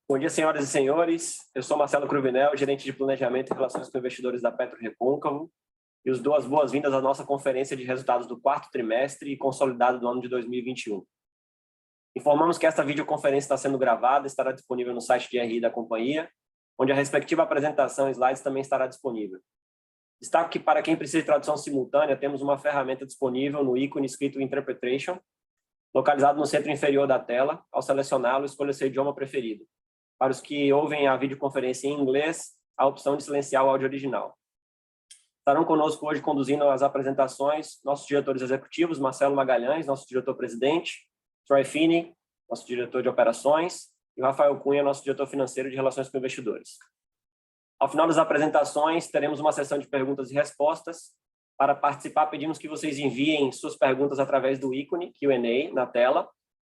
Bom dia, senhoras e senhores. Eu sou Marcelo Cruvinel, gerente de Planejamento e Relações com Investidores da PetroRecôncavo, e os dou as boas-vindas à nossa conferência de resultados do quarto trimestre e consolidado do ano de 2021. Informamos que esta videoconferência está sendo gravada e estará disponível no site de RI da companhia, onde a respectiva apresentação e slides também estará disponível. Destaco que, para quem precisa de tradução simultânea, temos uma ferramenta disponível no ícone escrito Interpretation, localizado no centro inferior da tela. Ao selecioná-lo, escolha seu idioma preferido. Para os que ouvem a videoconferência em inglês, a opção de silenciar o áudio original. Estarão conosco hoje conduzindo as apresentações nossos diretores executivos, Marcelo Magalhães, nosso diretor-presidente, Troy Finney, nosso diretor de operações, e o Rafael Cunha, nosso diretor financeiro de relações com investidores. Ao final das apresentações, teremos uma sessão de perguntas e respostas. Para participar, pedimos que vocês enviem suas perguntas através do ícone Q&A na tela,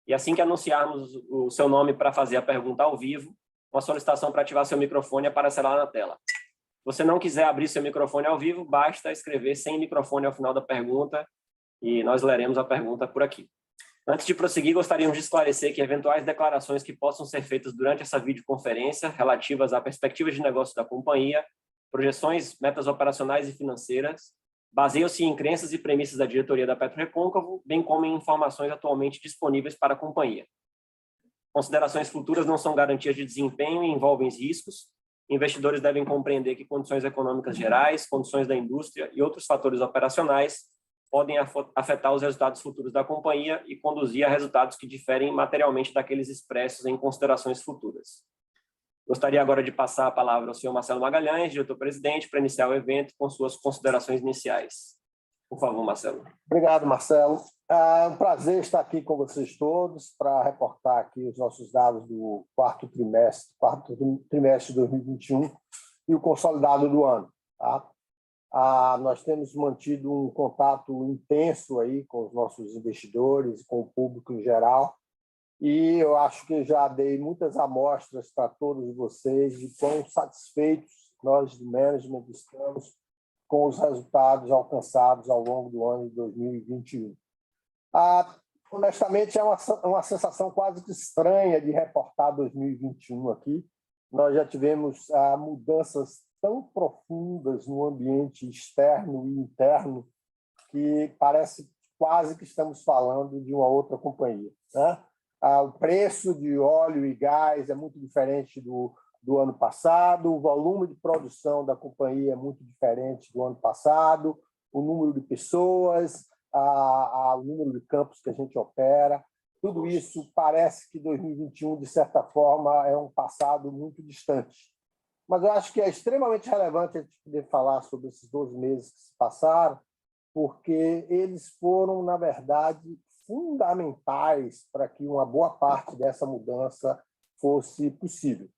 e assim que anunciarmos o seu nome para fazer a pergunta ao vivo, uma solicitação para ativar seu microfone aparecerá na tela. Se você não quiser abrir seu microfone ao vivo, basta escrever sem microfone ao final da pergunta e nós leremos a pergunta por aqui. Antes de prosseguir, gostaríamos de esclarecer que eventuais declarações que possam ser feitas durante essa videoconferência relativas à perspectiva de negócio da companhia, projeções, metas operacionais e financeiras, baseiam-se em crenças e premissas da diretoria da PetroRecôncavo, bem como em informações atualmente disponíveis para a companhia. Considerações futuras não são garantias de desempenho e envolvem riscos. Investidores devem compreender que condições econômicas gerais, condições da indústria e outros fatores operacionais podem afetar os resultados futuros da companhia e conduzir a resultados que diferem materialmente daqueles expressos em considerações futuras. Gostaria agora de passar a palavra ao senhor Marcelo Magalhães, diretor-presidente, para iniciar o evento com suas considerações iniciais. Por favor, Marcelo. Obrigado, Marcelo. É um prazer estar aqui com vocês todos para reportar aqui os nossos dados do quarto trimestre de 2021 e o consolidado do ano. Tá? Nós temos mantido um contato intenso aí com os nossos investidores, com o público em geral, e eu acho que já dei muitas amostras para todos vocês de quão satisfeitos nós do management estamos com os resultados alcançados ao longo do ano de 2021. Honestamente, é uma sensação quase que estranha de reportar 2021 aqui. Nós já tivemos mudanças tão profundas no ambiente externo e interno que parece quase que estamos falando de uma outra companhia, né? O preço de óleo e gás é muito diferente do ano passado, o volume de produção da companhia é muito diferente do ano passado, o número de pessoas, o número de campos que a gente opera, tudo isso parece que 2021, de certa forma, é um passado muito distante. Mas eu acho que é extremamente relevante a gente poder falar sobre esses 12 meses que se passaram, porque eles foram, na verdade, fundamentais para que uma boa parte dessa mudança fosse possível.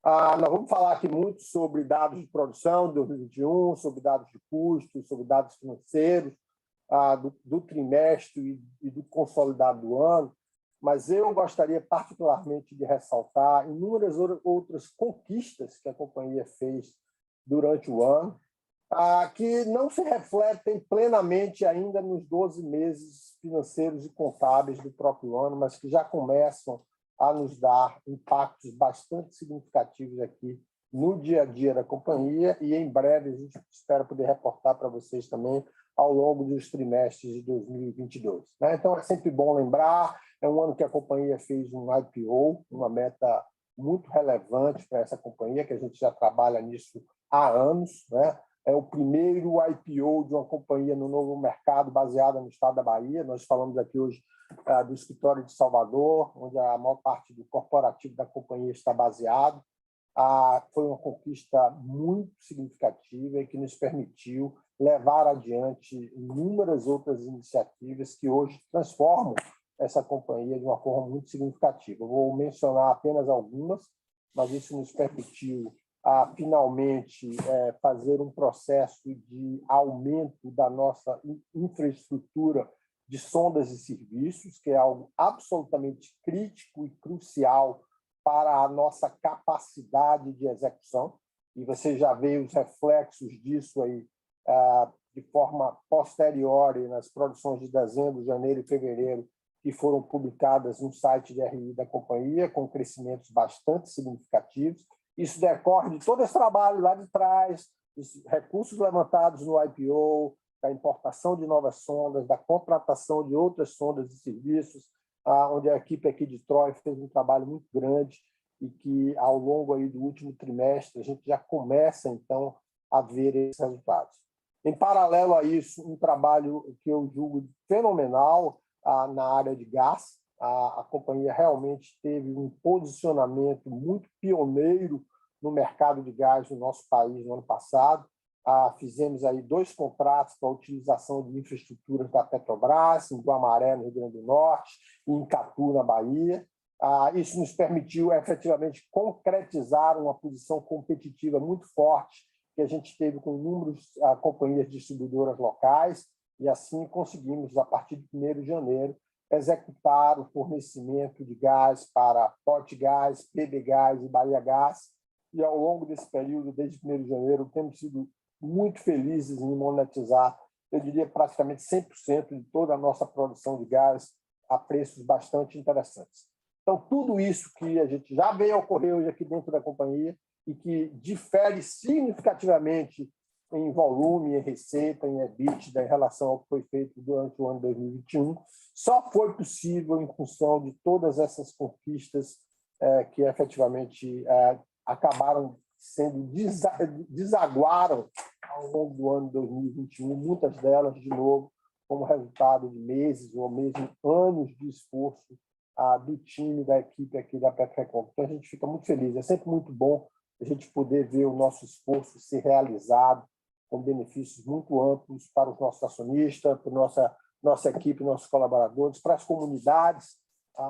Nós vamos falar aqui muito sobre dados de produção de 2021, sobre dados de custos, sobre dados financeiros do trimestre e do consolidado do ano, mas eu gostaria particularmente de ressaltar inúmeras outras conquistas que a companhia fez durante o ano, que não se refletem plenamente ainda nos 12 meses financeiros e contábeis do próprio ano, mas que já começam a nos dar impactos bastante significativos aqui no dia a dia da companhia, e em breve a gente espera poder reportar para vocês também ao longo dos trimestres de 2022. Então, é sempre bom lembrar, é um ano que a companhia fez um IPO, uma meta muito relevante para essa companhia, que a gente já trabalha nisso há anos, né? É o primeiro IPO de uma companhia no novo mercado baseada no estado da Bahia. Nós falamos aqui hoje do escritório de Salvador, onde a maior parte do corporativo da companhia está baseado. Foi uma conquista muito significativa e que nos permitiu levar adiante inúmeras outras iniciativas que hoje transformam essa companhia de uma forma muito significativa. Eu vou mencionar apenas algumas, mas isso nos permitiu finalmente fazer um processo de aumento da nossa infraestrutura de sondas e serviços, que é algo absolutamente crítico e crucial para a nossa capacidade de execução. E você já vê os reflexos disso aí de forma posteriori nas produções de dezembro, janeiro e fevereiro, que foram publicadas no site de RI da companhia, com crescimentos bastante significativos. Isso decorre de todo esse trabalho lá de trás, dos recursos levantados no IPO, da importação de novas sondas, da contratação de outras sondas e serviços, onde a equipe aqui de Troy fez um trabalho muito grande e que, ao longo aí do último trimestre, a gente já começa, então, a ver esses resultados. Em paralelo a isso, um trabalho que eu julgo fenomenal na área de gás. A companhia realmente teve um posicionamento muito pioneiro no mercado de gás no nosso país no ano passado. Fizemos aí 2 contratos para a utilização de infraestruturas da Petrobras, em Guamaré, no Rio Grande do Norte, e em Catu, na Bahia. Isso nos permitiu efetivamente concretizar uma posição competitiva muito forte que a gente teve com inúmeras companhias distribuidoras locais, e assim conseguimos, a partir de 1º de janeiro, executar o fornecimento de gás para Portgás, PBGás e Bahia Gás, e ao longo desse período, desde 1º de janeiro, temos sido muito felizes em monetizar, eu diria praticamente 100% de toda a nossa produção de gás a preços bastante interessantes. Então, tudo isso que a gente já veio a ocorrer hoje aqui dentro da companhia e que difere significativamente em volume, em receita, em EBITDA, em relação ao que foi feito durante o ano 2021, só foi possível em função de todas essas conquistas que efetivamente acabaram sendo desaguaram ao longo do ano 2021, muitas delas, de novo, como resultado de meses ou mesmo anos de esforço do time, da equipe aqui da PetroRecôncavo. Então, a gente fica muito feliz. É sempre muito bom a gente poder ver o nosso esforço ser realizado com benefícios muito amplos para os nossos acionistas, para a nossa equipe, nossos colaboradores, para as comunidades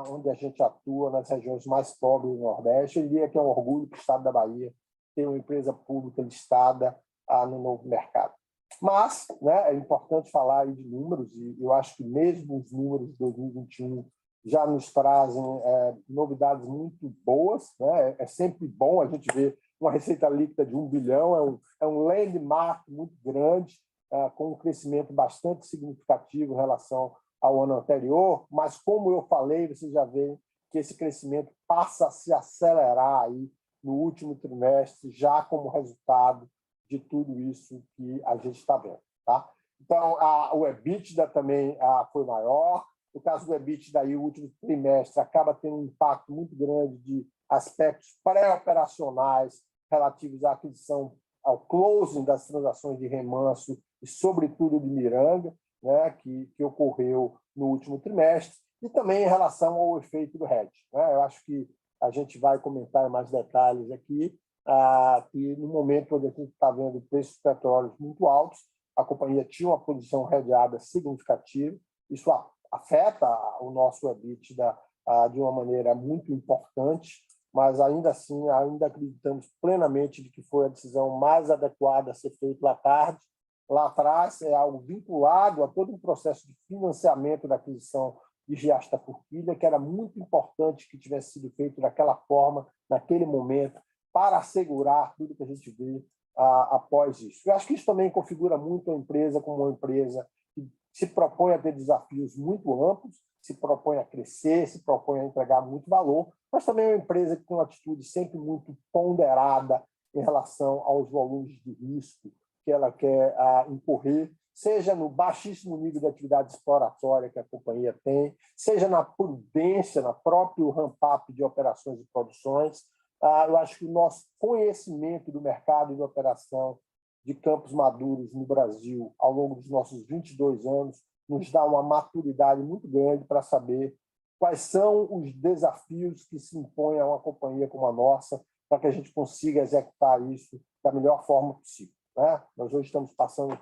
onde a gente atua, nas regiões mais pobres do Nordeste. Eu diria que é um orgulho para o Estado da Bahia ter uma empresa pública listada no novo mercado. Mas é importante falar aí de números, e eu acho que mesmo os números de 2021 já nos trazem novidades muito boas. É sempre bom a gente ver uma receita líquida de 1 bilhão, é um landmark muito grande, com um crescimento bastante significativo em relação ao ano anterior, mas, como eu falei, você já vê que esse crescimento passa a se acelerar aí no último trimestre, já como resultado de tudo isso que a gente está vendo. Tá? Então, o EBITDA também foi maior. No caso do EBITDA, aí, o último trimestre acaba tendo um impacto muito grande de aspectos pré-operacionais relativos à aquisição, ao closing das transações de Remanso e, sobretudo, de Miranga, que ocorreu no último trimestre, e também em relação ao efeito do hedge. Eu acho que a gente vai comentar em mais detalhes aqui, que no momento onde a gente está vendo preços de petróleo muito altos, a companhia tinha uma posição hedgeada significativa. Isso afeta o nosso EBITDA de uma maneira muito importante, mas ainda assim, ainda acreditamos plenamente de que foi a decisão mais adequada a ser feita lá atrás, é algo vinculado a todo um processo de financiamento da aquisição de Giasse da Forquilha, que era muito importante que tivesse sido feito daquela forma, naquele momento, para assegurar tudo que a gente vê após isso. Eu acho que isso também configura muito a empresa como uma empresa que se propõe a ter desafios muito amplos, se propõe a crescer, se propõe a entregar muito valor, mas também é uma empresa que tem uma atitude sempre muito ponderada em relação aos volumes de risco que ela quer incorrer, seja no baixíssimo nível de atividade exploratória que a companhia tem, seja na prudência, no próprio ramp-up de operações e produções. Eu acho que o nosso conhecimento do mercado de operação de campos maduros no Brasil, ao longo dos nossos 22 anos, nos dá uma maturidade muito grande para saber quais são os desafios que se impõem a uma companhia como a nossa, para que a gente consiga executar isso da melhor forma possível. Nós hoje estamos passando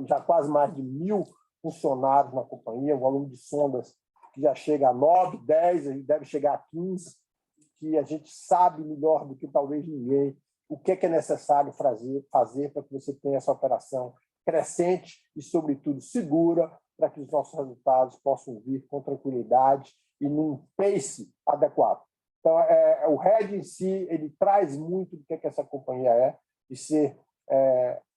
já quase mais de 1.000 funcionários na companhia, um volume de sondas que já chega a 9, 10, e deve chegar a 15, que a gente sabe melhor do que talvez ninguém o que é necessário fazer para que você tenha essa operação crescente e, sobretudo, segura, para que os nossos resultados possam vir com tranquilidade e num pace adequado. Então, o hedge em si, ele traz muito do que essa companhia é, de ser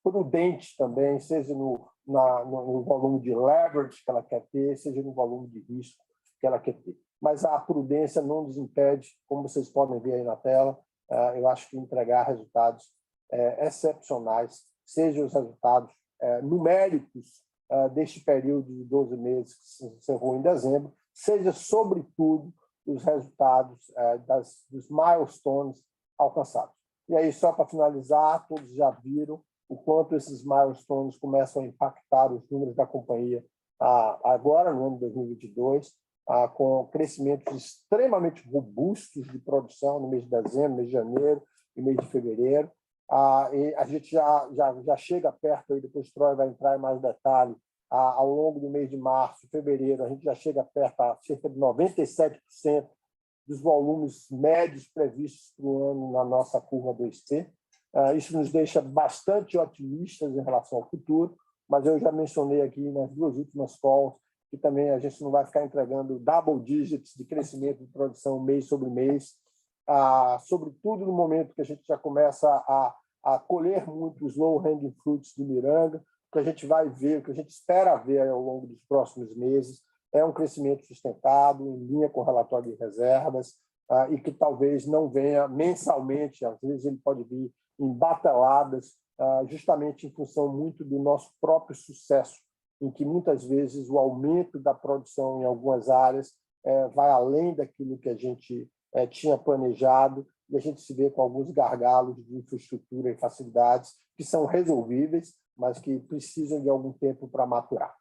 prudente também, seja no no volume de leverage que ela quer ter, seja no volume de risco que ela quer ter. Mas a prudência não nos impede, como vocês podem ver aí na tela, eu acho que entregar resultados excepcionais, sejam os resultados numéricos deste período de 12 meses que se encerrou em dezembro, seja, sobretudo, os resultados dos milestones alcançados. E aí, só para finalizar, todos já viram o quanto esses milestones começam a impactar os números da companhia agora, no ano de 2022, com crescimentos extremamente robustos de produção no mês de dezembro, mês de janeiro e mês de fevereiro. E a gente já chega perto, aí depois o Troy vai entrar em mais detalhe, ao longo do mês de março, fevereiro, a gente já chega perto a cerca de 97% dos volumes médios previstos para o ano na nossa curva 2T. Isso nos deixa bastante otimistas em relação ao futuro, mas eu já mencionei aqui nas duas últimas calls que também a gente não vai ficar entregando double digits de crescimento de produção mês sobre mês, sobretudo no momento que a gente já começa a colher muitos low-hanging fruits de Miranga. O que a gente vai ver, o que a gente espera ver ao longo dos próximos meses é um crescimento sustentado, em linha com o relatório de reservas, e que talvez não venha mensalmente, às vezes ele pode vir em bateladas, justamente em função muito do nosso próprio sucesso, em que muitas vezes o aumento da produção em algumas áreas vai além daquilo que a gente tinha planejado, e a gente se vê com alguns gargalos de infraestrutura e facilidades que são resolvíveis, mas que precisam de algum tempo para maturar.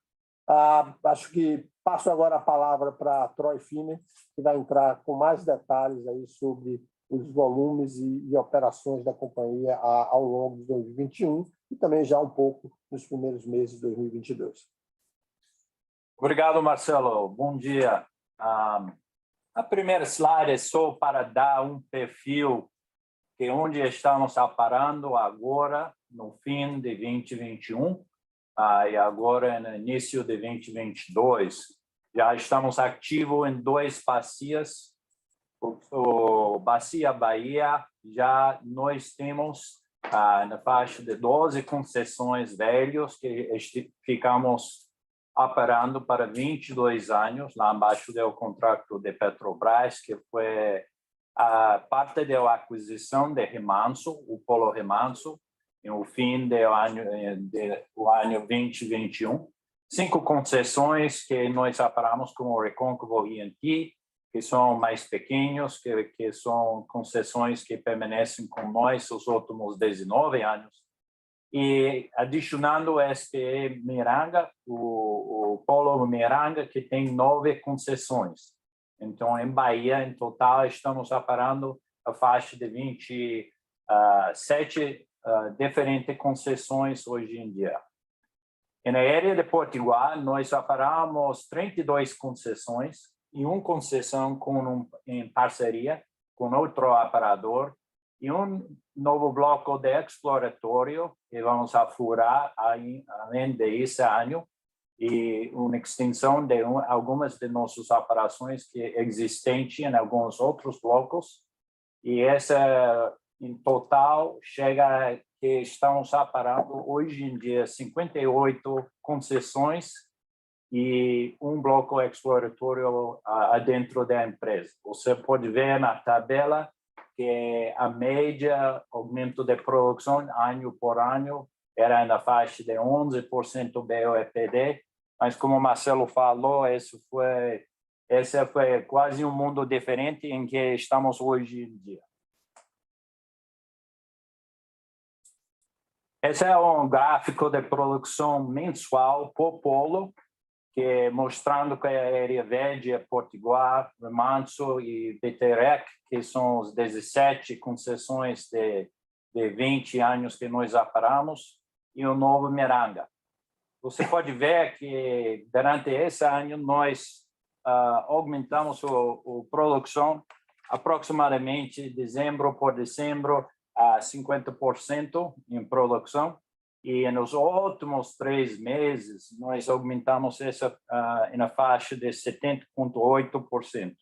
Acho que passo agora a palavra para Troy Finner, que vai entrar com mais detalhes aí sobre os volumes e operações da companhia ao longo de 2021 e também já um pouco nos primeiros meses de 2022. Obrigado, Marcelo. Bom dia. A primeira slide é só para dar um perfil de onde estamos parando agora, no fim de 2021, e agora no início de 2022. Já estamos ativos em 2 bacias. O Bacia Bahia, já nós temos na faixa de 12 concessões velhas que ficamos operando para 22 anos, lá embaixo do contrato de Petrobras, que foi a parte da aquisição de Remanso, o Polo Remanso, no fim do ano 2021. 5 concessões que nós operamos com o Recôncavo E&P, que são mais pequenos, que são concessões que permanecem com nós os últimos 19 anos. E adicionando o SPE Miranga, o Polo Miranga, que tem 9 concessões. Então, em Bahia, em total, estamos operando a faixa de 27 diferentes concessões hoje em dia. E na área de Potiguar, nós operamos 32 concessões e uma concessão em parceria com outro operador e um novo bloco de exploratório que vamos furar além desse ano e uma extensão de algumas de nossas operações que existentes em alguns outros blocos. E essa, em total, chega que estamos operando hoje em dia 58 concessões e um bloco exploratório dentro da empresa. Você pode ver na tabela que a média aumento de produção ano por ano era na faixa de 11% BOEPD, mas como o Marcelo falou, esse foi quase um mundo diferente em que estamos hoje em dia. Esse é um gráfico de produção mensual por polo, que mostrando que a área verde é Potiguar, Remanso e Beterec, que são os 17 concessões de 20 anos que nós operamos, e o novo Miranga. Você pode ver que durante esse ano nós aumentamos a produção aproximadamente dezembro por dezembro a 50% em produção. E nos últimos 3 meses, nós aumentamos essa na faixa de 70,8%.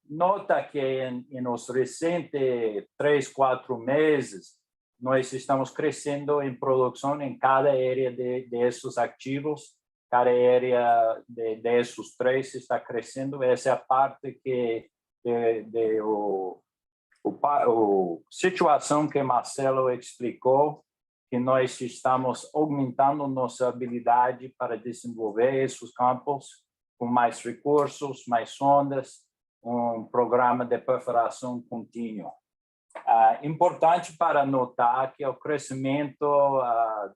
Nota que nos recentes 3, 4 meses, nós estamos crescendo em produção em cada área desses ativos, cada área desses três está crescendo. Essa é a parte que situação que Marcelo explicou, que nós estamos aumentando nossa habilidade para desenvolver esses campos com mais recursos, mais sondas, um programa de perfuração contínua. Importante para notar que o crescimento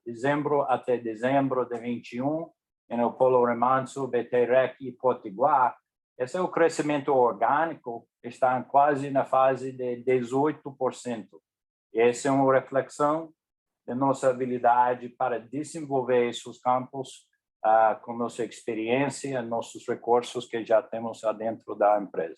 dezembro até dezembro de 21 no Polo Remanso, BT-REC e Potiguar, esse é o crescimento orgânico, está quase na fase de 18%. Essa é uma reflexão da nossa habilidade para desenvolver esses campos com nossa experiência, nossos recursos que já temos dentro da empresa.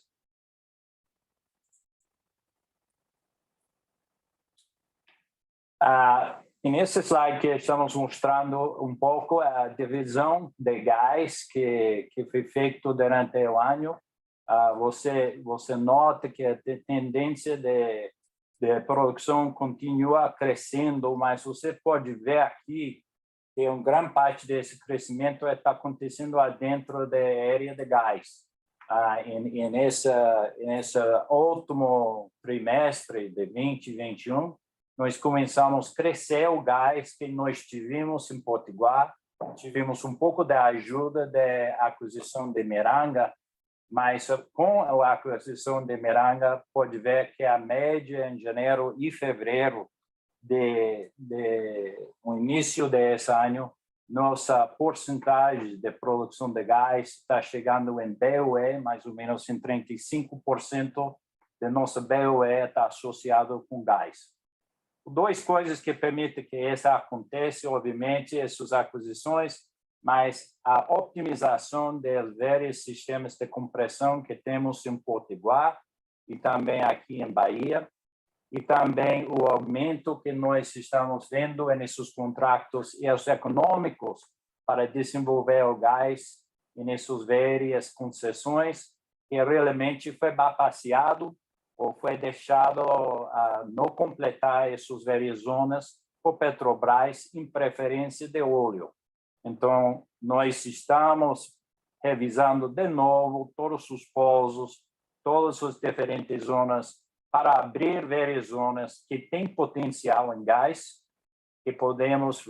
Nesse slide que estamos mostrando um pouco a divisão de gás que foi feito durante o ano. Você nota que a tendência de produção continua crescendo, mas você pode ver aqui que uma grande parte desse crescimento está acontecendo dentro da área de gás. Nesse último trimestre de 2021, nós começamos a crescer o gás que nós tivemos em Potiguar, tivemos um pouco de ajuda da aquisição de Miranga, mas com a aquisição de Miranga, pode ver que a média em janeiro e fevereiro o início desse ano, nossa porcentagem de produção de gás está chegando em BOE, mais ou menos em 35% de nossa BOE está associado com gás. Duas coisas que permitem que isso aconteça, obviamente, essas aquisições, mas a otimização dos vários sistemas de compressão que temos em Potiguar e também aqui em Bahia, e também o aumento que nós estamos vendo nesses contratos e os econômicos para desenvolver o gás nessas várias concessões, que realmente foi bypassado ou foi deixado não completar essas várias zonas por Petrobras em preferência de óleo. Então, nós estamos revisando de novo todos os pousos, todas as diferentes zonas, para abrir várias zonas que têm potencial em gás, que podemos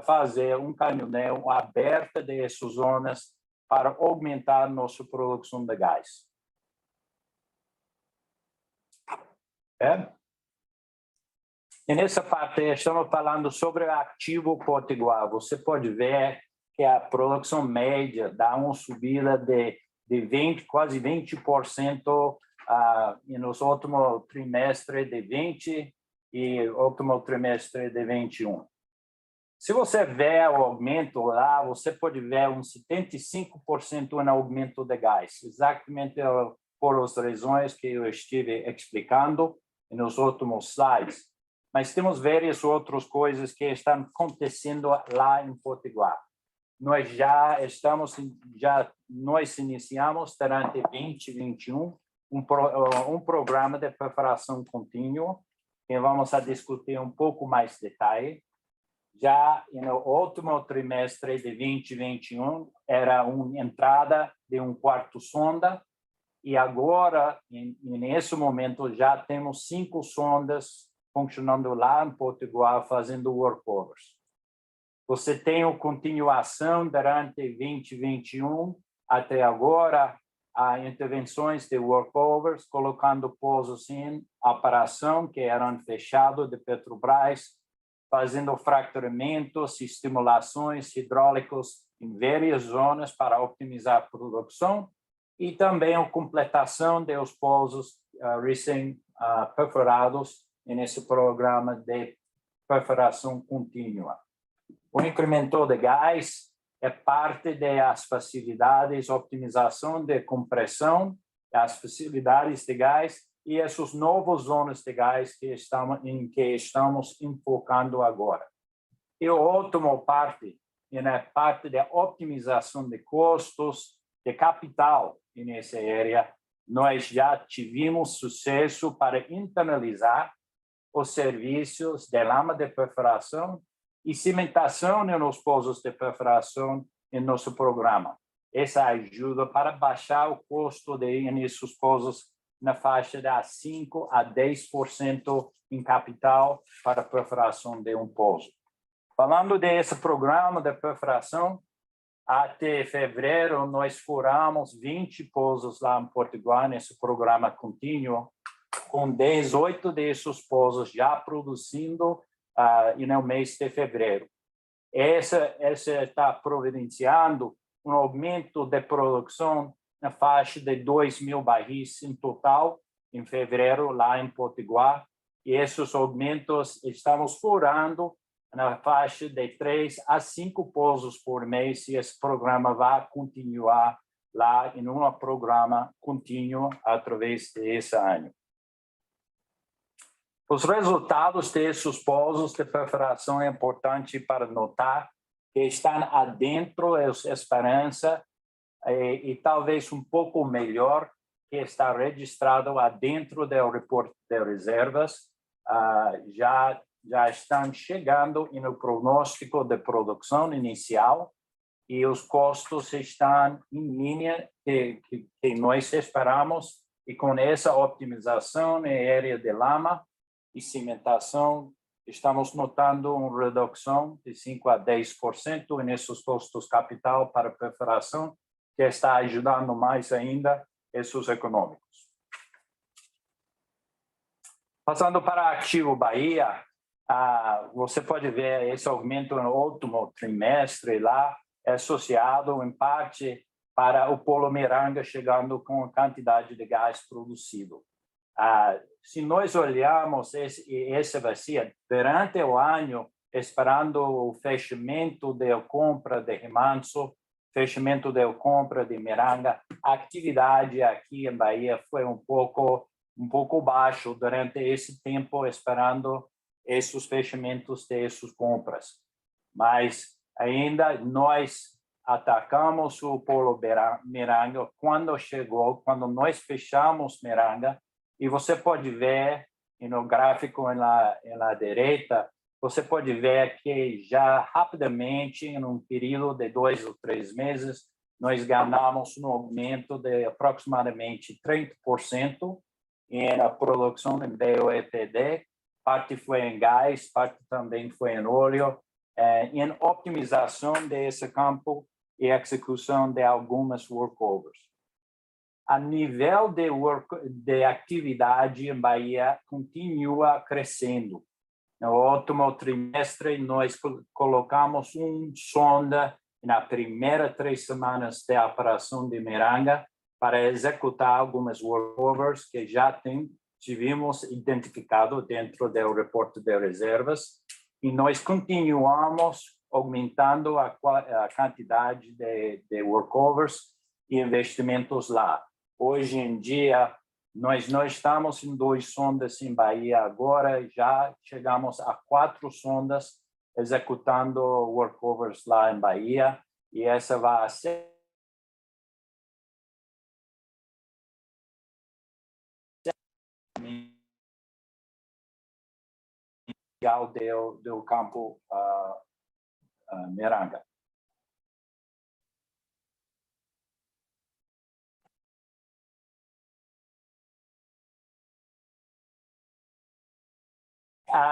fazer um caminhão aberto dessas zonas para aumentar nossa produção de gás. E nessa parte, estamos falando sobre o ativo Potiguar. Você pode ver que a produção média dá uma subida de 20, quase 20% nos últimos trimestres de 20 e último trimestre de 21. Se você ver o aumento lá, você pode ver um 75% no aumento de gás, exatamente por as razões que eu estive explicando nos últimos slides. Mas temos várias outras coisas que estão acontecendo lá em Potiguar. Nós iniciamos durante 2021 um programa de perfuração contínua, que vamos discutir um pouco mais detalhe. Já no último trimestre de 2021, era uma entrada de um quarto sonda, e agora, nesse momento, já temos 5 sondas funcionando lá em Potiguar, fazendo workovers. Você tem a continuação durante 2021 até agora, intervenções de workovers, colocando pousos em operação que eram fechados de Petrobras, fazendo fracturamentos, estimulações hidráulicas em várias zonas para optimizar a produção, e também a completação dos pousos recém-perfurados nesse programa de perfuração contínua. O incremento de gás é parte das facilidades de optimização de compressão, das facilidades de gás e essas novas zonas de gás em que estamos enfocando agora. E a última parte é a parte da otimização de custos, de capital nessa área. Nós já tivemos sucesso para internalizar os serviços de lama de perfuração e cimentação nos pozos de perfuração em nosso programa. Essa ajuda para baixar o custo de ir nesses pozos na faixa de 5% a 10% em capital para a perfuração de um pozo. Falando desse programa de perfuração, até fevereiro, nós furamos 20 pozos lá em Potiguar, nesse programa contínuo, com 18 desses pozos já produzindo no mês de fevereiro. Essa está providenciando um aumento de produção na faixa de 2.000 barris em total, em fevereiro, lá em Potiguar. E esses aumentos estamos furando na faixa de 3 a 5 pozos por mês, e esse programa vai continuar lá em um programa contínuo através desse ano. Os resultados desses pozos de perfuração é importante para notar que estão adentro da esperança e talvez um pouco melhor que está registrado adentro do reporte de reservas. Já estão chegando no prognóstico de produção inicial e os custos estão em linha que nós esperamos, e com essa optimização na área de lama e cimentação, estamos notando uma redução de 5% a 10% nesses custos capital para perfuração, que está ajudando mais ainda esses econômicos. Passando para Ativo Bahia, você pode ver esse aumento no último trimestre lá, é associado em parte para o Polo Miranga chegando com a quantidade de gás produzido. Se nós olharmos essa bacia, durante o ano, esperando o fechamento da compra de Remanso, fechamento da compra de Miranga, a atividade aqui em Bahia foi um pouco baixo durante esse tempo, esperando esses fechamentos dessas compras. Mas ainda nós atacamos o Polo Miranga quando nós fechamos Miranga. E você pode ver no gráfico na direita, você pode ver que já rapidamente, em um período de 2 ou 3 meses, nós ganhamos um aumento de aproximadamente 30% na produção em BOEPD, parte foi em gás, parte também foi em óleo, em optimização desse campo e execução de algumas workovers. A nível de atividade em Bahia continua crescendo. No último trimestre, nós colocamos sonda na primeira 3 semanas de operação de Miranga para executar algumas workovers que já tivemos identificado dentro do reporte de reservas, e nós continuamos aumentando a quantidade de workovers e investimentos lá. Hoje em dia, nós não estamos em 2 sondas em Bahia agora, já chegamos a 4 sondas executando workovers lá em Bahia, e essa vai ser do campo Miranga.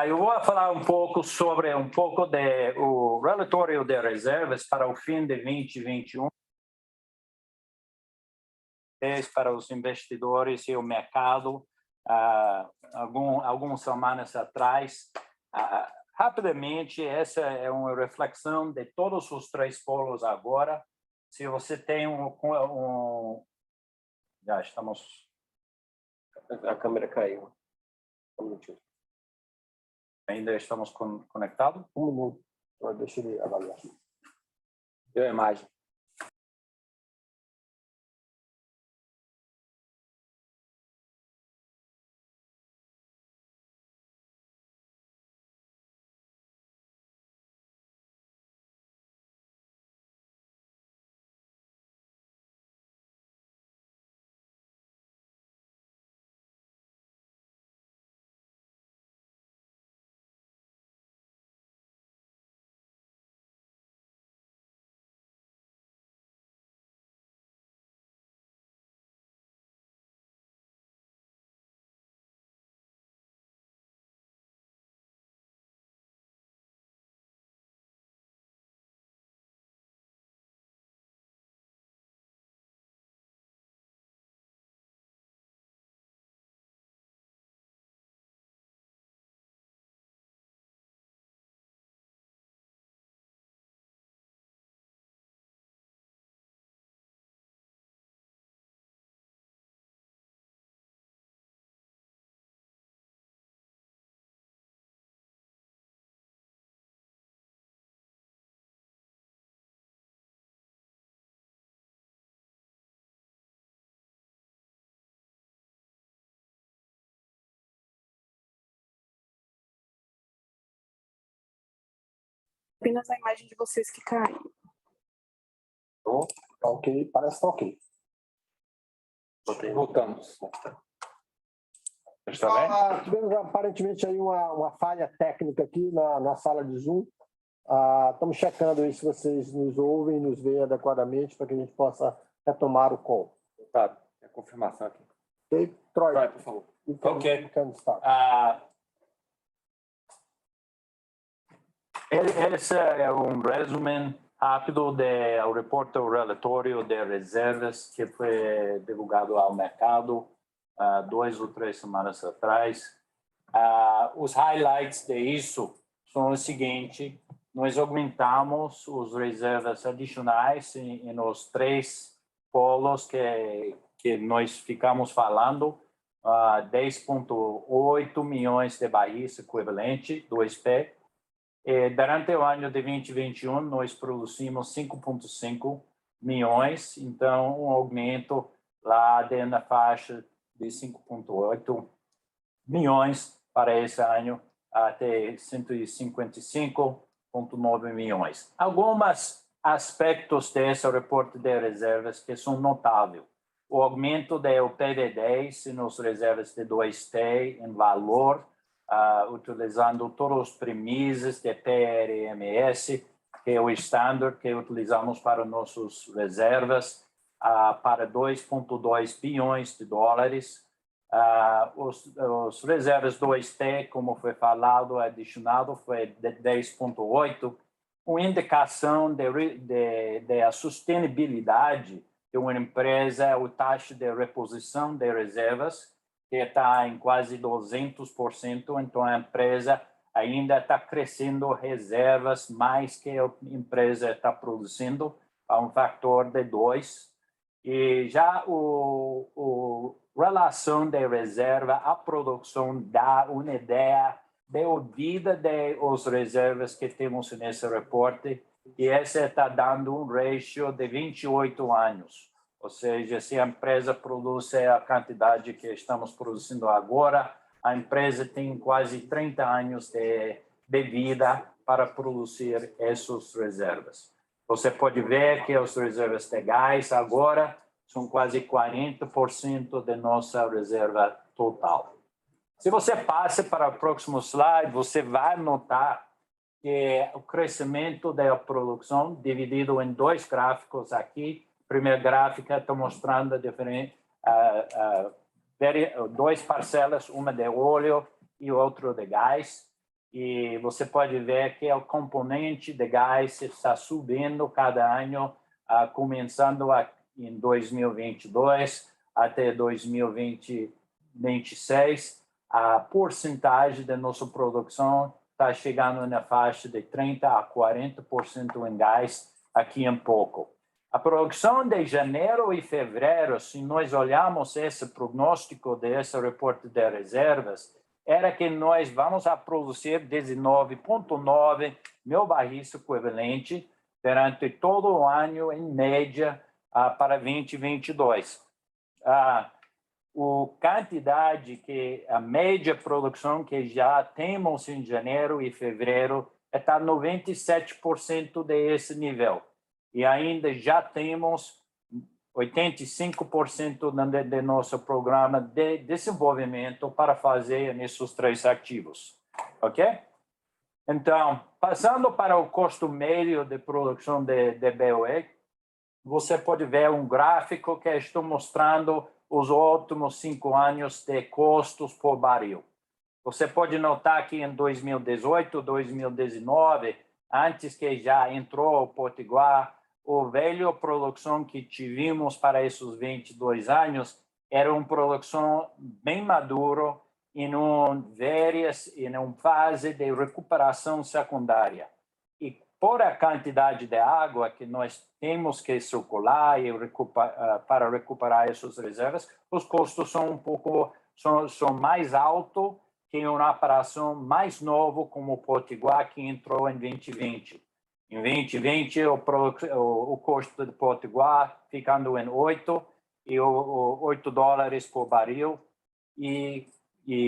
Eu vou falar um pouco sobre o relatório de reservas para o fim de 2021, para os investidores e o mercado. Algumas semanas atrás, rapidamente, essa é uma reflexão de todos os 3 polos agora. Se você tem já estamos... A câmera caiu. Ainda estamos conectados? 1 minuto. Deixa ele avaliar. Deu a imagem. Apenas a imagem de vocês que caiu. Ok, parece que tá ok. Voltamos. Está bem? Tivemos aparentemente aí uma falha técnica aqui na sala de Zoom. Estamos checando aí se vocês nos ouvem e nos veem adequadamente para que a gente possa retomar o call. Tá, a confirmação aqui. Ok, Troy, por favor. Ok. can start. Esse é um resumo rápido do reporte relatório de reservas que foi divulgado ao mercado 2 ou 3 semanas atrás. Os highlights disso são o seguinte: nós aumentamos as reservas adicionais nos 3 polos que nós ficamos falando, 10,8 milhões de barris equivalente, 2P. Durante o ano de 2021, nós produzimos 5,5 milhões, então um aumento lá na faixa de 5,8 milhões para esse ano até 155,9 milhões. Alguns aspectos desse reporte de reservas que são notáveis. O aumento do PV10 nas reservas de 2T em valor, utilizando todos os premissas de PRMS, que é o standard que utilizamos para nossas reservas, para 2,2 bilhões de dólares. Os reservas 2T, como foi falado, adicionado, foi de 10,8, uma indicação de a sustentabilidade de uma empresa, a taxa de reposição de reservas, que está em quase 200%, então a empresa ainda está crescendo reservas mais que a empresa está produzindo, a um fator de 2. E já a relação de reserva à produção dá uma ideia da vida das reservas que temos nesse reporte, e essa está dando um ratio de 28 anos. Ou seja, se a empresa produz a quantidade que estamos produzindo agora, a empresa tem quase 30 anos de vida para produzir essas reservas. Você pode ver que as reservas de gás agora são quase 40% da nossa reserva total. Se você passa para o próximo slide, você vai notar que o crescimento da produção dividido em 2 gráficos aqui. A primeira gráfica está mostrando 2 parcelas, uma de óleo e outra de gás. E você pode ver que o componente de gás está subindo cada ano, começando em 2022 até 2026. A porcentagem da nossa produção está chegando na faixa de 30% a 40% em gás aqui em pouco. A produção de janeiro e fevereiro, se nós olharmos esse prognóstico desse reporte de reservas, era que nós vamos a produzir 19,9 mil barris equivalente durante todo o ano, em média, para 2022. A quantidade a média produção que já temos em janeiro e fevereiro está 97% desse nível. E ainda já temos 85% do nosso programa de desenvolvimento para fazer nesses 3 ativos. Ok? Então, passando para o custo médio de produção de BOE, você pode ver um gráfico que estou mostrando os últimos 5 anos de custos por barril. Você pode notar que em 2018, 2019, antes que já entrou o Potiguar, a velha produção que tivemos para esses 22 anos era uma produção bem madura em uma fase de recuperação secundária. E por a quantidade de água que nós temos que circular para recuperar essas reservas, os custos são são mais altos que uma operação mais nova como o Potiguar, que entrou em 2020. Em 2020, o custo do Potiguar ficando em 8 dólares por barril e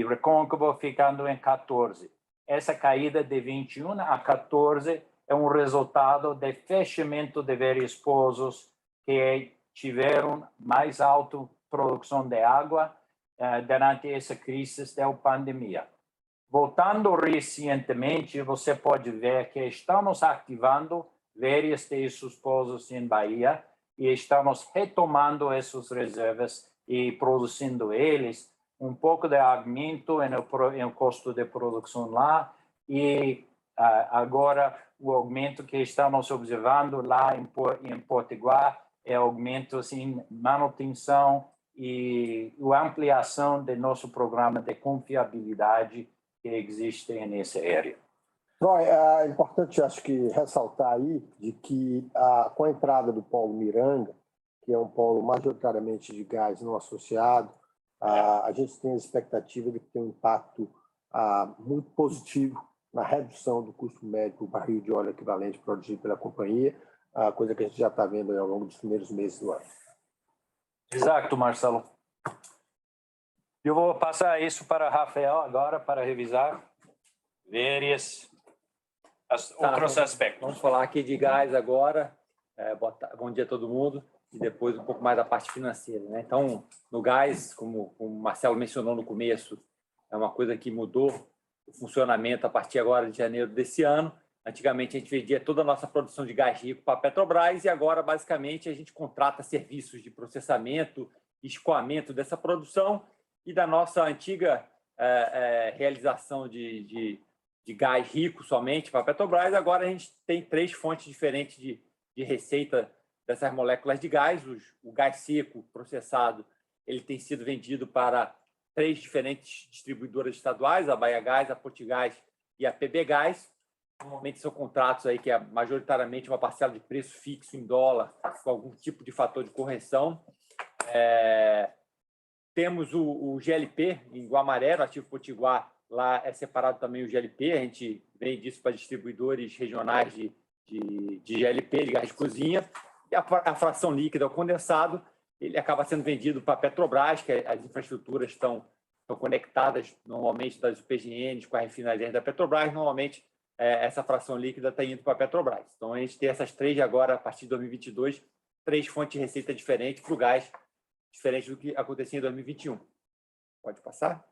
Recôncavo ficando em 14. Essa caída de 21 a 14 é um resultado de fechamento de vários pozos que tiveram mais alta produção de água durante essa crise da pandemia. Voltando recentemente, você pode ver que estamos ativando vários desses pozos em Bahia e estamos retomando essas reservas e produzindo eles, um pouco de aumento no custo de produção lá e agora o aumento que estamos observando lá em Potiguar é aumento em manutenção e a ampliação do nosso programa de confiabilidade que existe nessa área. Troy, é importante, acho que, ressaltar aí de que com a entrada do polo Miranga, que é um polo majoritariamente de gás não associado, a gente tem a expectativa de que tem um impacto muito positivo na redução do custo médio do barril de óleo equivalente produzido pela companhia, coisa que a gente já está vendo ao longo dos primeiros meses do ano. Exato, Marcelo. Eu vou passar isso para Rafael agora para revisar outros aspectos. Vamos falar aqui de gás agora. Bom dia a todo mundo. E depois um pouco mais da parte financeira, né? Então, no gás, como o Marcelo mencionou no começo, é uma coisa que mudou o funcionamento a partir agora de janeiro desse ano. Antigamente, a gente vendia toda a nossa produção de gás rico para a Petrobras e agora, basicamente, a gente contrata serviços de processamento e escoamento dessa produção e da nossa antiga realização de gás rico somente para a Petrobras. Agora, a gente tem 3 fontes diferentes de receita dessas moléculas de gás. O gás seco processado ele tem sido vendido para 3 diferentes distribuidoras estaduais, a Bahiagás, a Potigás e a PBGás. Normalmente são contratos aí que é majoritariamente uma parcela de preço fixo em dólar, com algum tipo de fator de correção. Temos o GLP em Guamaré, no ativo Potiguar, lá é separado também o GLP, a gente vende isso para distribuidores regionais de GLP, de gás de cozinha, e a fração líquida, o condensado, ele acaba sendo vendido para a Petrobras, que as infraestruturas estão conectadas normalmente das UPGNs com a refinaria da Petrobras, normalmente essa fração líquida está indo para a Petrobras. Então, a gente tem essas 3 agora, a partir de 2022, 3 fontes de receita diferentes para o gás, diferente do que acontecia em 2021. Pode passar?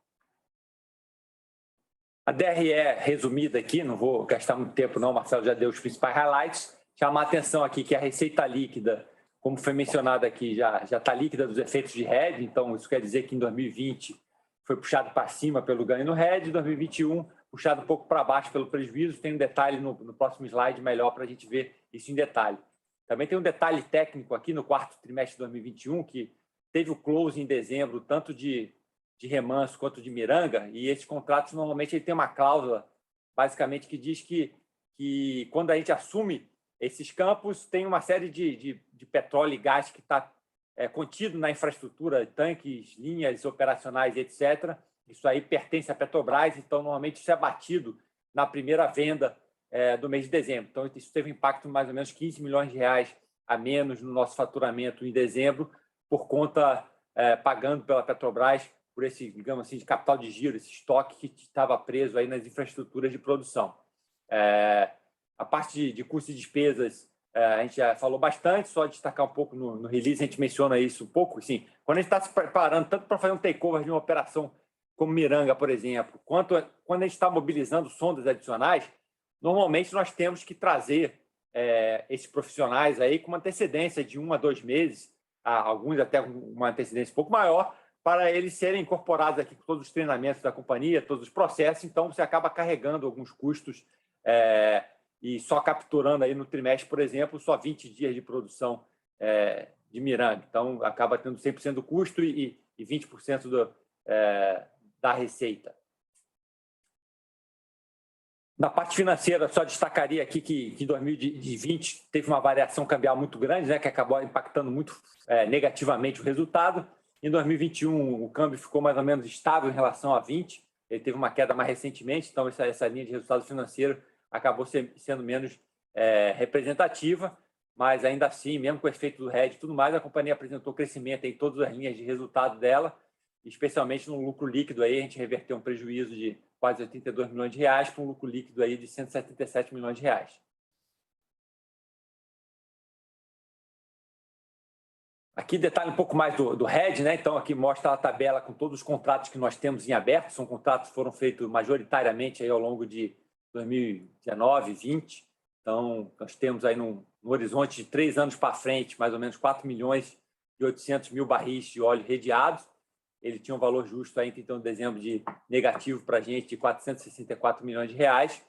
A DRE resumida aqui, não vou gastar muito tempo não, o Marcelo já deu os principais highlights. Chamar a atenção aqui que a receita líquida, como foi mencionado aqui, já está líquida dos efeitos de hedge, então isso quer dizer que em 2020 foi puxado para cima pelo ganho no hedge, em 2021 puxado um pouco para baixo pelo prejuízo. Tem um detalhe no próximo slide melhor para a gente ver isso em detalhe. Também tem um detalhe técnico aqui no 4º trimestre de 2021, que teve o close em dezembro, tanto de Remanso quanto de Miranga, e esses contratos normalmente ele tem uma cláusula, basicamente, que diz que quando a gente assume esses campos, tem uma série de petróleo e gás que está contido na infraestrutura, tanques, linhas operacionais, etc. Isso aí pertence à Petrobras, então, normalmente, isso é batido na primeira venda do mês de dezembro. Então, isso teve um impacto de mais ou menos 15 milhões de reais a menos no nosso faturamento em dezembro, por conta, pagando pela Petrobras por esse, digamos assim, de capital de giro, esse estoque que estava preso aí nas infraestruturas de produção. A parte de custos e despesas, a gente já falou bastante, só destacar um pouco no release, a gente menciona isso um pouco. Assim, quando a gente está se preparando tanto para fazer um takeover de uma operação como Miranga, por exemplo, quanto quando a gente está mobilizando sondas adicionais, normalmente nós temos que trazer esses profissionais aí com uma antecedência de 1 a 2 meses, alguns até com uma antecedência um pouco maior, para eles serem incorporados aqui com todos os treinamentos da companhia, todos os processos. Então, você acaba carregando alguns custos e só capturando aí no trimestre, por exemplo, só 20 dias de produção de Miranga. Então, acaba tendo 100% do custo e 20% da receita. Na parte financeira, só destacaria aqui que em 2020 teve uma variação cambial muito grande, né, que acabou impactando muito negativamente o resultado. Em 2021, o câmbio ficou mais ou menos estável em relação a 20. Ele teve uma queda mais recentemente, então essa linha de resultado financeiro acabou sendo menos representativa, mas ainda assim, mesmo com o efeito do hedge e tudo mais, a companhia apresentou crescimento em todas as linhas de resultado dela, especialmente no lucro líquido. Aí a gente reverteu um prejuízo de quase 82 milhões de reais para um lucro líquido aí de 177 milhões de reais. Aqui detalhe um pouco mais do hedge, né? Então, aqui mostra a tabela com todos os contratos que nós temos em aberto. São contratos que foram feitos majoritariamente aí ao longo de 2019, 2020. Então, nós temos aí no horizonte de 3 anos para frente, mais ou menos 4.800.000 barris de óleo redeados. Ele tinha um valor justo aí em 31 de dezembro de negativo para a gente de 464 milhões de reais,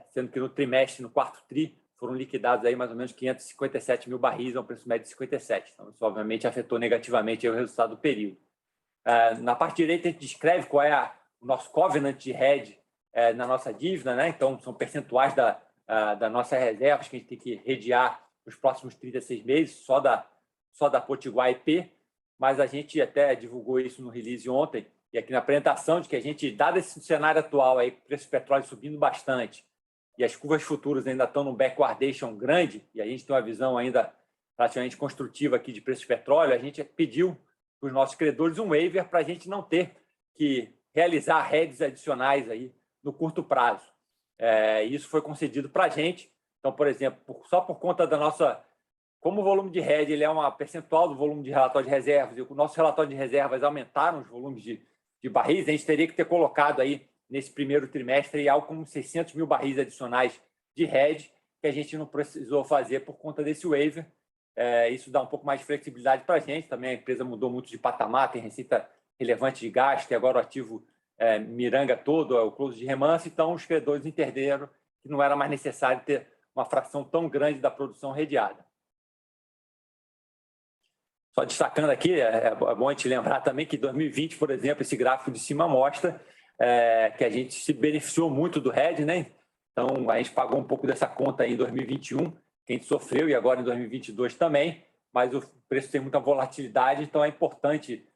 sendo que no trimestre, no quarto tri, foram liquidados aí mais ou menos 557 mil barris a um preço médio de 57. Então, isso obviamente afetou negativamente o resultado do período. Na parte direita, a gente descreve qual é o nosso covenant de hedge na nossa dívida, né? Então, são percentuais da nossa reserva que a gente tem que redear nos próximos 36 meses, só da Potiguar EP, mas a gente até divulgou isso no release ontem, e aqui na apresentação, de que a gente, dado esse cenário atual, aí, o preço do petróleo subindo bastante, e as curvas futuras ainda estão num backwardation grande, e a gente tem uma visão ainda praticamente construtiva aqui de preço de petróleo, a gente pediu para os nossos credores um waiver para a gente não ter que realizar hedges adicionais aí no curto prazo. Isso foi concedido para a gente. Então, por exemplo, só por conta da nossa... Como o volume de hedge ele é uma percentual do volume de relatório de reservas, e o nosso relatório de reservas aumentaram os volumes de barris, a gente teria que ter colocado aí, nesse primeiro trimestre, algo como 600 mil barris adicionais de hedge, que a gente não precisou fazer por conta desse waiver. Isso dá um pouco mais de flexibilidade para a gente. Também a empresa mudou muito de patamar, tem receita relevante de gasto, e agora o ativo Miranga todo, o close de remanso. Então, os credores entenderam que não era mais necessário ter uma fração tão grande da produção redeada. Só destacando aqui, é bom a gente lembrar também que em 2020, por exemplo, esse gráfico de cima mostra que a gente se beneficiou muito do hedge, né? Então, a gente pagou um pouco dessa conta aí em 2021, que a gente sofreu, e agora em 2022 também, mas o preço tem muita volatilidade, então é importante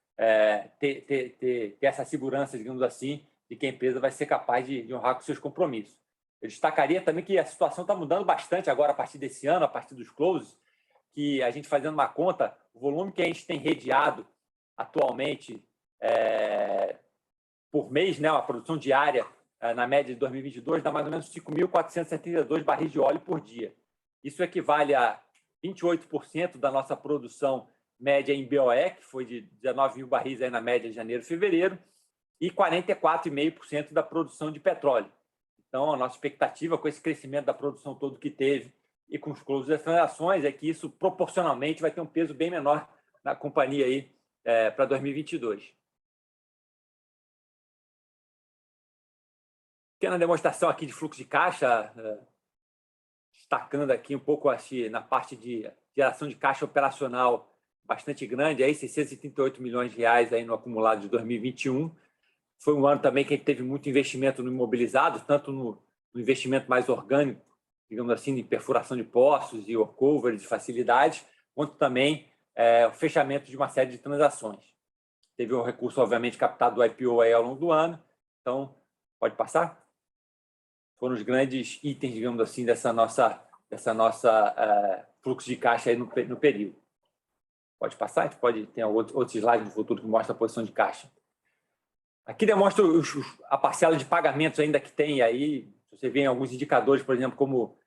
ter essa segurança, digamos assim, de que a empresa vai ser capaz de honrar com seus compromissos. Eu destacaria também que a situação está mudando bastante agora a partir desse ano, a partir dos closes, que a gente fazendo uma conta, o volume que a gente tem redeado atualmente por mês, né, a produção diária na média de 2022 dá mais ou menos 5.472 barris de óleo por dia. Isso equivale a 28% da nossa produção média em BOE, que foi de 19 mil barris aí na média de janeiro e fevereiro, e 44,5% da produção de petróleo. Então, a nossa expectativa com esse crescimento da produção todo que teve e com os closes das transações é que isso proporcionalmente vai ter um peso bem menor na companhia aí para 2022. Pequena demonstração aqui de fluxo de caixa, destacando aqui um pouco na parte de geração de caixa operacional bastante grande, aí 638 milhões de reais aí no acumulado de 2021. Foi um ano também que a gente teve muito investimento no imobilizado, tanto no investimento mais orgânico, digamos assim, de perfuração de poços e workover de facilidades, quanto também o fechamento de uma série de transações. Teve um recurso, obviamente, captado do IPO aí ao longo do ano. Então, pode passar? Foram os grandes itens, digamos assim, dessa nossa fluxo de caixa aí no período. Pode passar? A gente ter outros slides no futuro que mostra a posição de caixa. Aqui demonstra a parcela de pagamentos ainda que tem aí. Você vê em alguns indicadores, por exemplo, como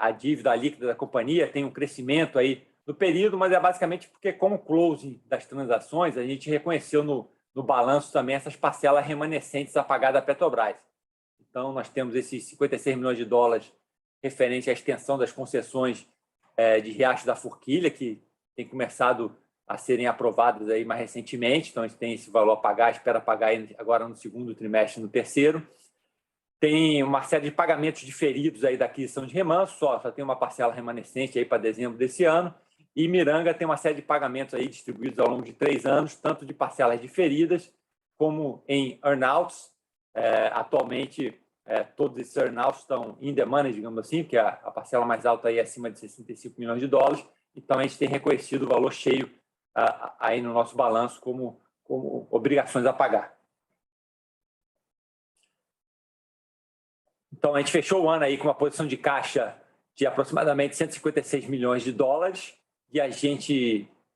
a dívida líquida da companhia tem um crescimento aí no período, mas é basicamente porque, com o closing das transações, a gente reconheceu no balanço também essas parcelas remanescentes a pagar da Petrobras. Então, nós temos esses 56 milhões de dólares referente à extensão das concessões de Riacho da Forquilha, que tem começado a serem aprovadas aí mais recentemente. Então, a gente tem esse valor a pagar, espera pagar agora no segundo trimestre, no terceiro. Tem uma série de pagamentos diferidos aí da aquisição de remanso, só tem uma parcela remanescente aí para dezembro desse ano. E Miranga tem uma série de pagamentos aí distribuídos ao longo de 3 anos, tanto de parcelas diferidas como em earnouts. Atualmente, todos esses earnouts estão in the money, digamos assim, que a parcela mais alta aí é acima de 65 milhões de dólares. Então, a gente tem reconhecido o valor cheio aí no nosso balanço como obrigações a pagar. Então, a gente fechou o ano aí com uma posição de caixa de aproximadamente 156 milhões de dólares e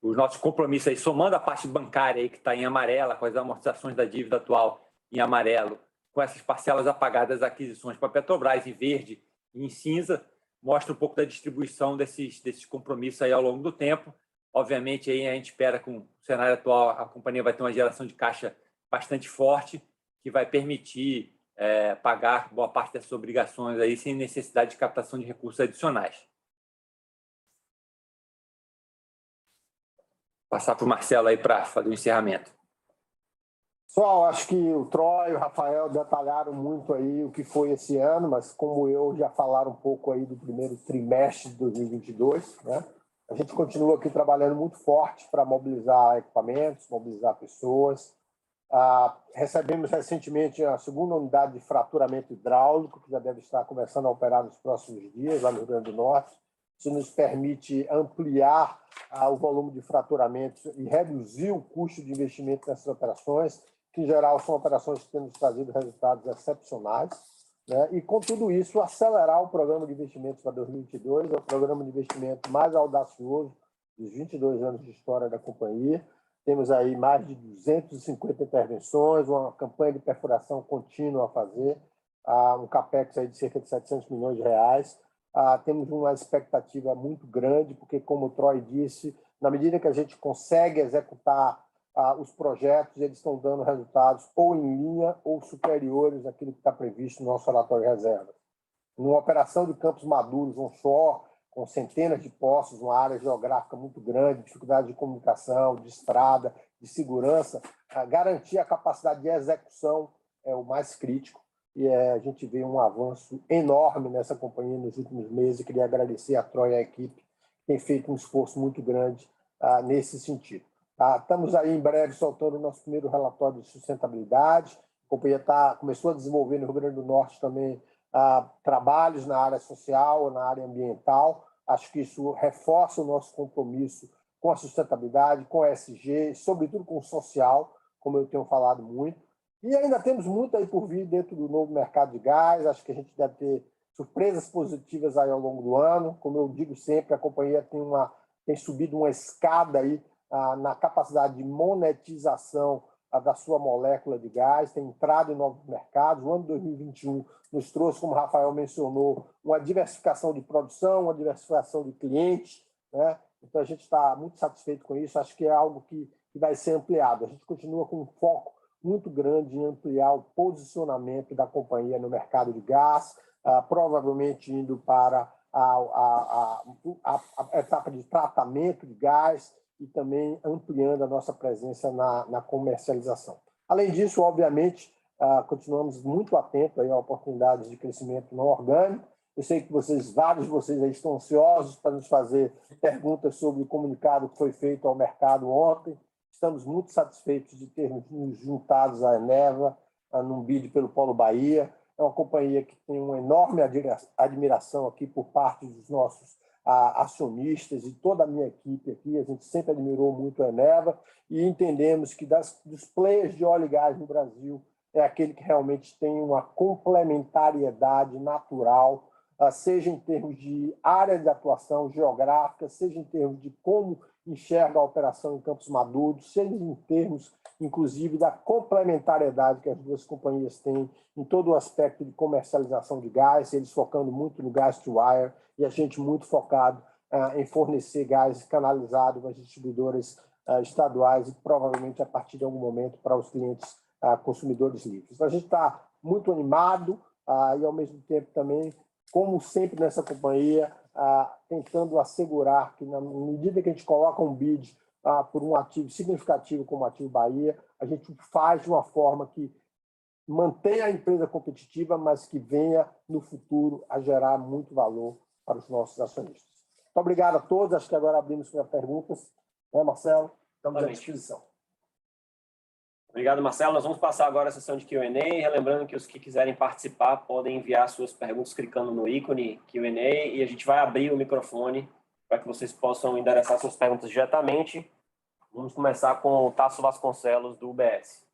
os nossos compromissos aí, somando a parte bancária aí que está em amarela, com as amortizações da dívida atual em amarelo, com essas parcelas apagadas das aquisições para a Petrobras em verde e em cinza, mostra um pouco da distribuição desses compromissos aí ao longo do tempo, Obviamente, aí a gente espera, com o cenário atual, a companhia vai ter uma geração de caixa bastante forte, que vai permitir pagar boa parte dessas obrigações aí sem necessidade de captação de recursos adicionais. Passar para o Marcelo aí para fazer o encerramento. Pessoal, acho que o Troy e o Rafael detalharam muito aí o que foi esse ano, mas como eu já falaram um pouco aí do primeiro trimestre de 2022, né? A gente continua aqui trabalhando muito forte para mobilizar equipamentos, mobilizar pessoas. Recebemos recentemente a segunda unidade de fraturamento hidráulico, que já deve estar começando a operar nos próximos dias, lá no Rio Grande do Norte. Isso nos permite ampliar o volume de fraturamentos e reduzir o custo de investimento nessas operações, que, em geral, são operações que têm nos trazido resultados excepcionais, né? E, com tudo isso, acelerar o programa de investimentos para 2022, é o programa de investimento mais audacioso dos 22 anos de história da companhia. Temos aí mais de 250 intervenções, uma campanha de perfuração contínua a fazer, um capex aí de cerca de 700 milhões de reais. Temos uma expectativa muito grande, porque, como o Troy disse, na medida que a gente consegue executar os projetos, eles estão dando resultados ou em linha ou superiores àquilo que está previsto no nosso relatório de reserva. Numa operação de campos maduros onshore, com centenas de poços, uma área geográfica muito grande, dificuldade de comunicação, de estrada, de segurança, garantir a capacidade de execução é o mais crítico. E a gente vê um avanço enorme nessa companhia nos últimos meses. Eu queria agradecer a Troy e a equipe, que tem feito um esforço muito grande nesse sentido. Estamos aí em breve soltando o nosso primeiro relatório de sustentabilidade. A companhia começou a desenvolver no Rio Grande do Norte também trabalhos na área social, na área ambiental. Acho que isso reforça o nosso compromisso com a sustentabilidade, com a ESG, sobretudo com o social, como eu tenho falado muito. E ainda temos muito aí por vir dentro do novo mercado de gás. Acho que a gente deve ter surpresas positivas aí ao longo do ano. Como eu digo sempre, a companhia tem subido uma escada aí na capacidade de monetização da sua molécula de gás, tem entrado em novos mercados. O ano de 2021 nos trouxe, como o Rafael mencionou, uma diversificação de produção, uma diversificação de clientes, né? Então, a gente está muito satisfeito com isso. Acho que é algo que vai ser ampliado. A gente continua com um foco muito grande em ampliar o posicionamento da companhia no mercado de gás, provavelmente indo para a etapa de tratamento de gás, e também ampliando a nossa presença na comercialização. Além disso, obviamente, continuamos muito atentos aí a oportunidades de crescimento não orgânico. Eu sei que vários de vocês aí estão ansiosos para nos fazer perguntas sobre o comunicado que foi feito ao mercado ontem. Estamos muito satisfeitos de termos nos juntados à Eneva, num bid pelo Polo Bahia. É uma companhia que tem uma enorme admiração aqui por parte dos nossos acionistas e toda a minha equipe aqui. A gente sempre admirou muito a Eneva e entendemos que dos players de óleo e gás no Brasil é aquele que realmente tem uma complementariedade natural, seja em termos de área de atuação geográfica, seja em termos de como enxerga a operação em campos maduros, seja em termos, inclusive, da complementariedade que as duas companhias têm em todo o aspecto de comercialização de gás, eles focando muito no gas to wire e a gente muito focado em fornecer gás canalizado para as distribuidoras estaduais e provavelmente a partir de algum momento para os clientes consumidores livres. Então, a gente está muito animado e, ao mesmo tempo, também, como sempre nessa companhia, tentando assegurar que, na medida que a gente coloca um bid por um ativo significativo como o ativo Bahia, a gente faz de uma forma que mantenha a empresa competitiva, mas que venha, no futuro, a gerar muito valor para os nossos acionistas. Muito obrigado a todos. Acho que agora abrimos para perguntas. Né, Marcelo? Estamos à disposição. Obrigado, Marcelo. Nós vamos passar agora a sessão de Q&A, relembrando que os que quiserem participar podem enviar suas perguntas clicando no ícone Q&A e a gente vai abrir o microfone para que vocês possam endereçar suas perguntas diretamente. Vamos começar com o Tasso Vasconcelos, do UBS.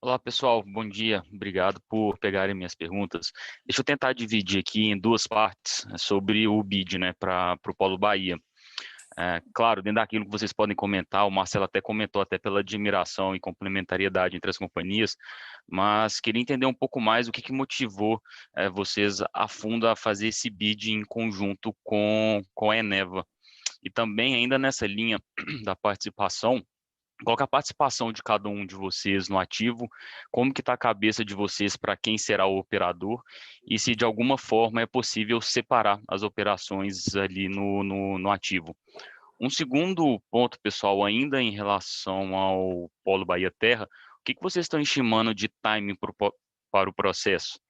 Olá, pessoal. Bom dia. Obrigado por pegarem minhas perguntas. Deixa eu tentar dividir aqui em duas partes sobre o bid, né, para o Polo Bahia. Claro, dentro daquilo que vocês podem comentar, o Marcelo até comentou até pela admiração e complementariedade entre as companhias, mas queria entender um pouco mais o que motivou vocês a fundo a fazer esse bid em conjunto com a Eneva. E também ainda nessa linha da participação, qual que é a participação de cada um de vocês no ativo? Como que está a cabeça de vocês para quem será o operador? E se de alguma forma é possível separar as operações ali no ativo? Um segundo ponto, pessoal, ainda em relação ao Polo Bahia Terra, o que vocês estão estimando de timing para o processo?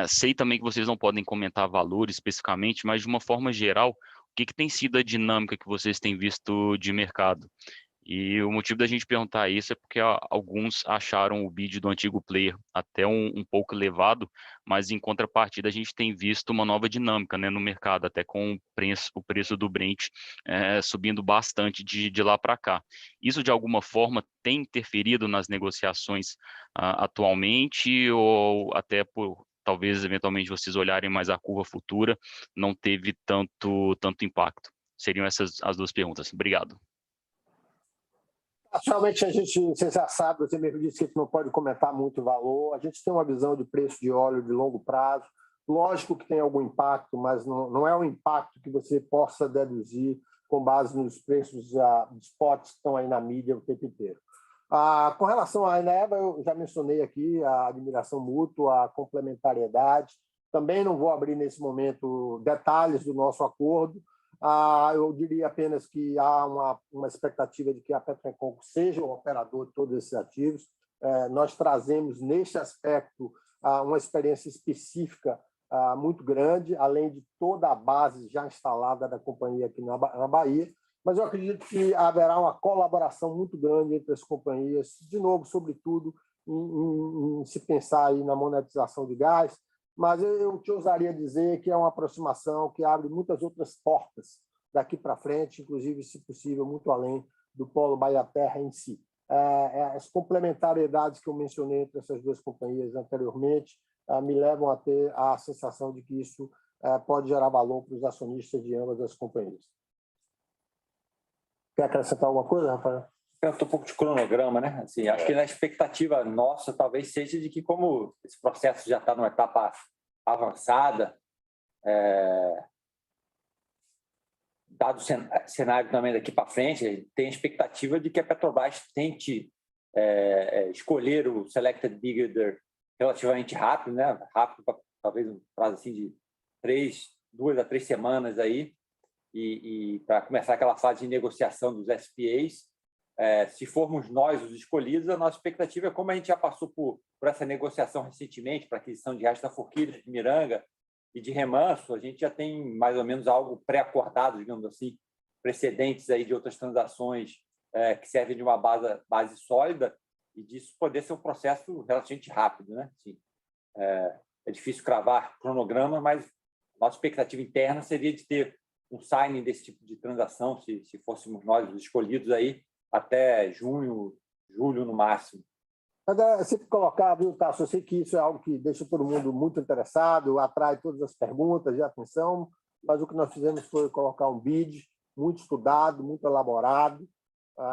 Sei também que vocês não podem comentar valores especificamente, mas de uma forma geral, o que tem sido a dinâmica que vocês têm visto de mercado? E o motivo da gente perguntar isso é porque alguns acharam o bid do antigo player até um pouco elevado, mas em contrapartida a gente tem visto uma nova dinâmica, né, no mercado, até com o preço do Brent subindo bastante de lá para cá. Isso de alguma forma tem interferido nas negociações atualmente, ou até por talvez eventualmente vocês olharem mais a curva futura, não teve tanto impacto? Seriam essas as duas perguntas. Obrigado. Atualmente, você já sabe, você mesmo disse que a gente não pode comentar muito o valor. A gente tem uma visão de preço de óleo de longo prazo. Lógico que tem algum impacto, mas não é um impacto que você possa deduzir com base nos preços dos spots que estão aí na mídia o tempo inteiro. Com relação à Eneva, eu já mencionei aqui a admiração mútua, a complementariedade. Também não vou abrir nesse momento detalhes do nosso acordo. Eu diria apenas que há uma expectativa de que a Petrorecôncavo seja o operador de todos esses ativos. Nós trazemos, neste aspecto, uma experiência específica muito grande, além de toda a base já instalada da companhia aqui na Bahia. Mas eu acredito que haverá uma colaboração muito grande entre as companhias, de novo, sobretudo, em se pensar aí na monetização de gás. Mas eu te ousaria dizer que é uma aproximação que abre muitas outras portas daqui para frente, inclusive, se possível, muito além do Polo Bahia Terra em si. As complementariedades que eu mencionei entre essas duas companhias anteriormente me levam a ter a sensação de que isso pode gerar valor para os acionistas de ambas as companhias. Quer acrescentar alguma coisa, Rafael? Eu estou um pouco de cronograma, né? Assim, acho que a expectativa nossa talvez seja de que, como esse processo já está numa etapa avançada, dado o cenário também daqui para frente, tem a expectativa de que a Petrobras tente escolher o selected bidder relativamente rápido, né? Rápido, talvez um prazo assim de 2 a 3 semanas aí, e para começar aquela fase de negociação dos SPAs. Se formos nós os escolhidos, a nossa expectativa é, como a gente já passou por essa negociação recentemente para a aquisição de Resto da Forquilha, de Miranga e de Remanso, a gente já tem mais ou menos algo pré-acordado, digamos assim, precedentes aí de outras transações que servem de uma base sólida, e disso poder ser um processo relativamente rápido, né? Assim, é difícil cravar cronograma, mas nossa expectativa interna seria de ter um signing desse tipo de transação, se fôssemos nós os escolhidos aí, até junho, julho no máximo. Mas se colocar, viu, Tasso, eu sei que isso é algo que deixa todo mundo muito interessado, atrai todas as perguntas de atenção, mas o que nós fizemos foi colocar um bid muito estudado, muito elaborado.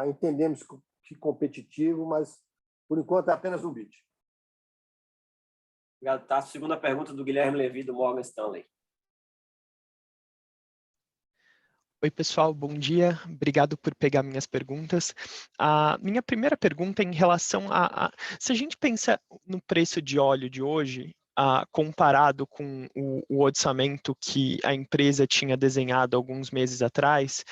Entendemos que competitivo, mas por enquanto é apenas um bid. Obrigado, Tasso. Segunda pergunta do Guilherme Levy, do Morgan Stanley. Oi, pessoal, bom dia. Obrigado por pegar minhas perguntas. A minha primeira pergunta é em relação se a gente pensa no preço de óleo de hoje, comparado com o orçamento que a empresa tinha desenhado alguns meses atrás,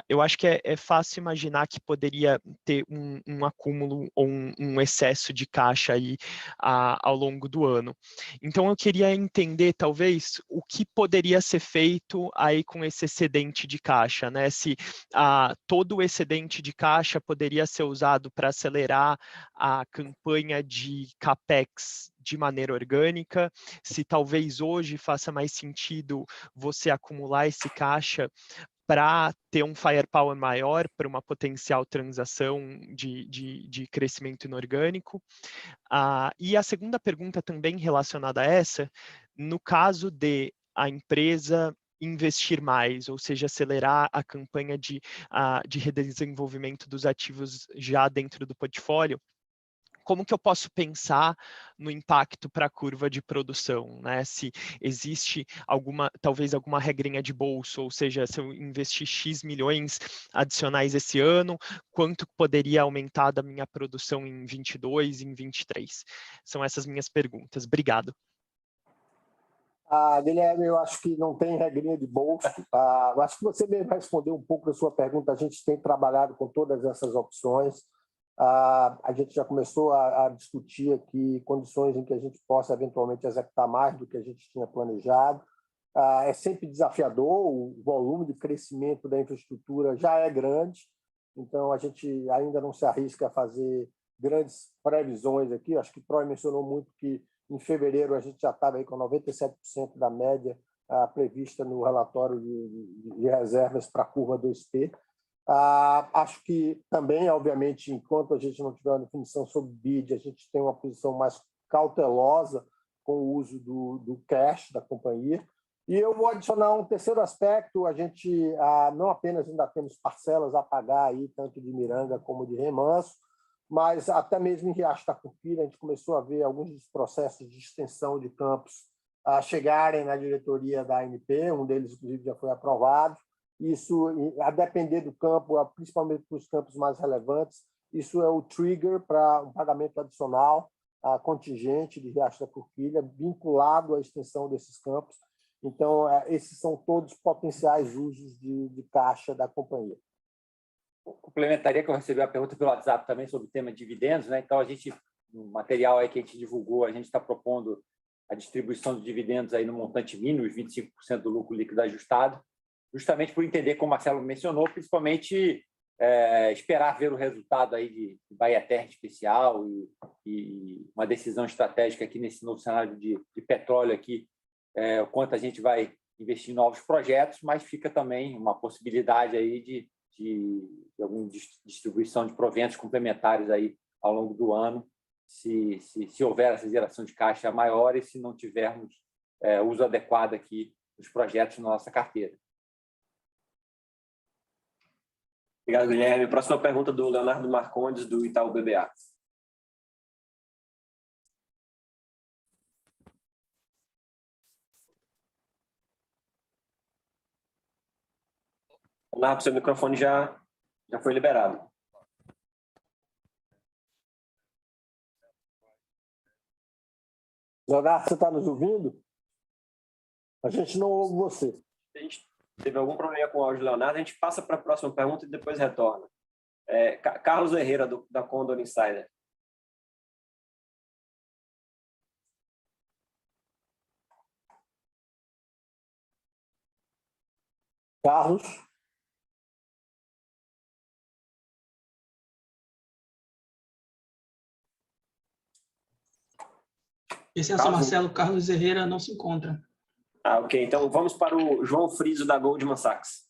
eu acho que é fácil imaginar que poderia ter um acúmulo ou um excesso de caixa aí ao longo do ano. Então, eu queria entender, talvez, o que poderia ser feito aí com esse excedente de caixa, né? Se todo o excedente de caixa poderia ser usado para acelerar a campanha de CAPEX de maneira orgânica, se talvez hoje faça mais sentido você acumular esse caixa para ter um firepower maior para uma potencial transação de crescimento inorgânico. E a segunda pergunta também relacionada a essa, no caso de a empresa investir mais, ou seja, acelerar a campanha de redesenvolvimento dos ativos já dentro do portfólio, como que eu posso pensar no impacto para a curva de produção, né? Se existe talvez alguma regrinha de bolso, ou seja, se eu investir X milhões adicionais esse ano, quanto poderia aumentar da minha produção em 22, em 23? São essas minhas perguntas. Obrigado. Guilherme, eu acho que não tem regrinha de bolso. Eu acho que você mesmo respondeu um pouco da sua pergunta. A gente tem trabalhado com todas essas opções. A gente já começou a discutir aqui condições em que a gente possa eventualmente executar mais do que a gente tinha planejado. É sempre desafiador, o volume de crescimento da infraestrutura já é grande, então a gente ainda não se arrisca a fazer grandes previsões aqui. Acho que o Troy mencionou muito que em fevereiro a gente já estava aí com 97% da média prevista no relatório de reservas para a curva 2T. Acho que também, obviamente, enquanto a gente não tiver uma definição sobre BID, a gente tem uma posição mais cautelosa com o uso do cash da companhia. E eu vou adicionar um terceiro aspecto. A gente não apenas ainda temos parcelas a pagar, aí, tanto de Miranga como de Remanso, mas até mesmo em Riacho da Curquilha a gente começou a ver alguns dos processos de extensão de campos chegarem na diretoria da ANP, um deles, inclusive, já foi aprovado. Isso, a depender do campo, principalmente para os campos mais relevantes, isso é o trigger para um pagamento adicional contingente de Riacho da Curquilha, vinculado à extensão desses campos. Então, esses são todos potenciais usos de caixa da companhia. Complementaria que eu recebi a pergunta pelo WhatsApp também sobre o tema de dividendos, né? Então, no material aí que a gente divulgou, a gente está propondo a distribuição de dividendos aí no montante mínimo, os 25% do lucro líquido ajustado, justamente por entender, como o Marcelo mencionou, principalmente esperar ver o resultado aí de Bahia Terra especial e uma decisão estratégica aqui nesse novo cenário de petróleo aqui, o quanto a gente vai investir em novos projetos, mas fica também uma possibilidade aí de alguma distribuição de proventos complementares aí ao longo do ano, se houver essa geração de caixa maior e se não tivermos uso adequado aqui dos projetos na nossa carteira. Obrigado, Guilherme. Próxima pergunta do Leonardo Marcondes, do Itaú BBA. Leonardo, seu microfone já foi liberado. Leonardo, você está nos ouvindo? A gente não ouve você. A gente teve algum problema com o áudio do Leonardo, a gente passa para a próxima pergunta e depois retorna. Carlos Herrera, da Condor Insider. Carlos? Licença, Marcelo, Carlos Herrera não se encontra. Ok. Então vamos para o João Friso, da Goldman Sachs.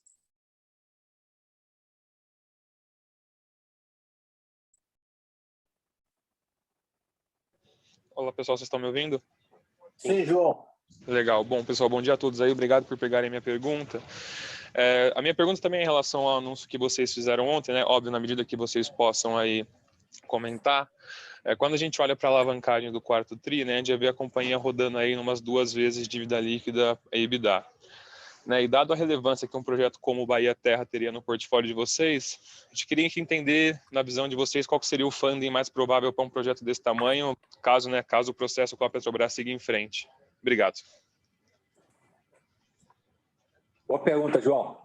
Olá, pessoal, vocês estão me ouvindo? Sim, João. Legal. Bom, pessoal, bom dia a todos aí. Obrigado por pegarem minha pergunta. A minha pergunta também é em relação ao anúncio que vocês fizeram ontem, né? Óbvio, na medida que vocês possam aí comentar. Quando a gente olha para a alavancagem do quarto TRI, né, a gente já vê a companhia rodando aí umas 2 vezes dívida líquida e EBITDA. Né, e dado a relevância que um projeto como o Bahia Terra teria no portfólio de vocês, a gente queria entender, na visão de vocês, qual que seria o funding mais provável para um projeto desse tamanho, caso o processo com a Petrobras siga em frente. Obrigado. Boa pergunta, João.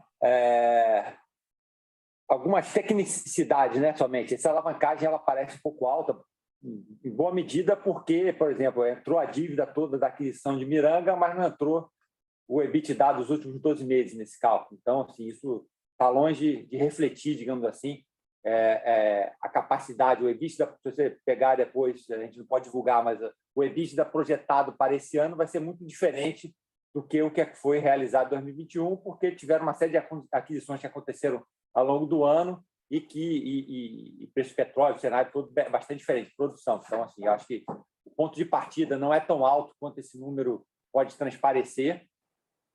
Algumas tecnicidades, né, somente. Essa alavancagem ela parece um pouco alta, em boa medida porque, por exemplo, entrou a dívida toda da aquisição de Miranga, mas não entrou o EBITDA dos últimos 12 meses nesse cálculo. Então, assim, isso está longe de refletir, digamos assim, a capacidade, o EBITDA, se você pegar depois, a gente não pode divulgar, mas o EBITDA projetado para esse ano vai ser muito diferente do que o que foi realizado em 2021, porque tiveram uma série de aquisições que aconteceram ao longo do ano e preço de petróleo, o cenário todo bastante diferente, produção. Então, assim, eu acho que o ponto de partida não é tão alto quanto esse número pode transparecer,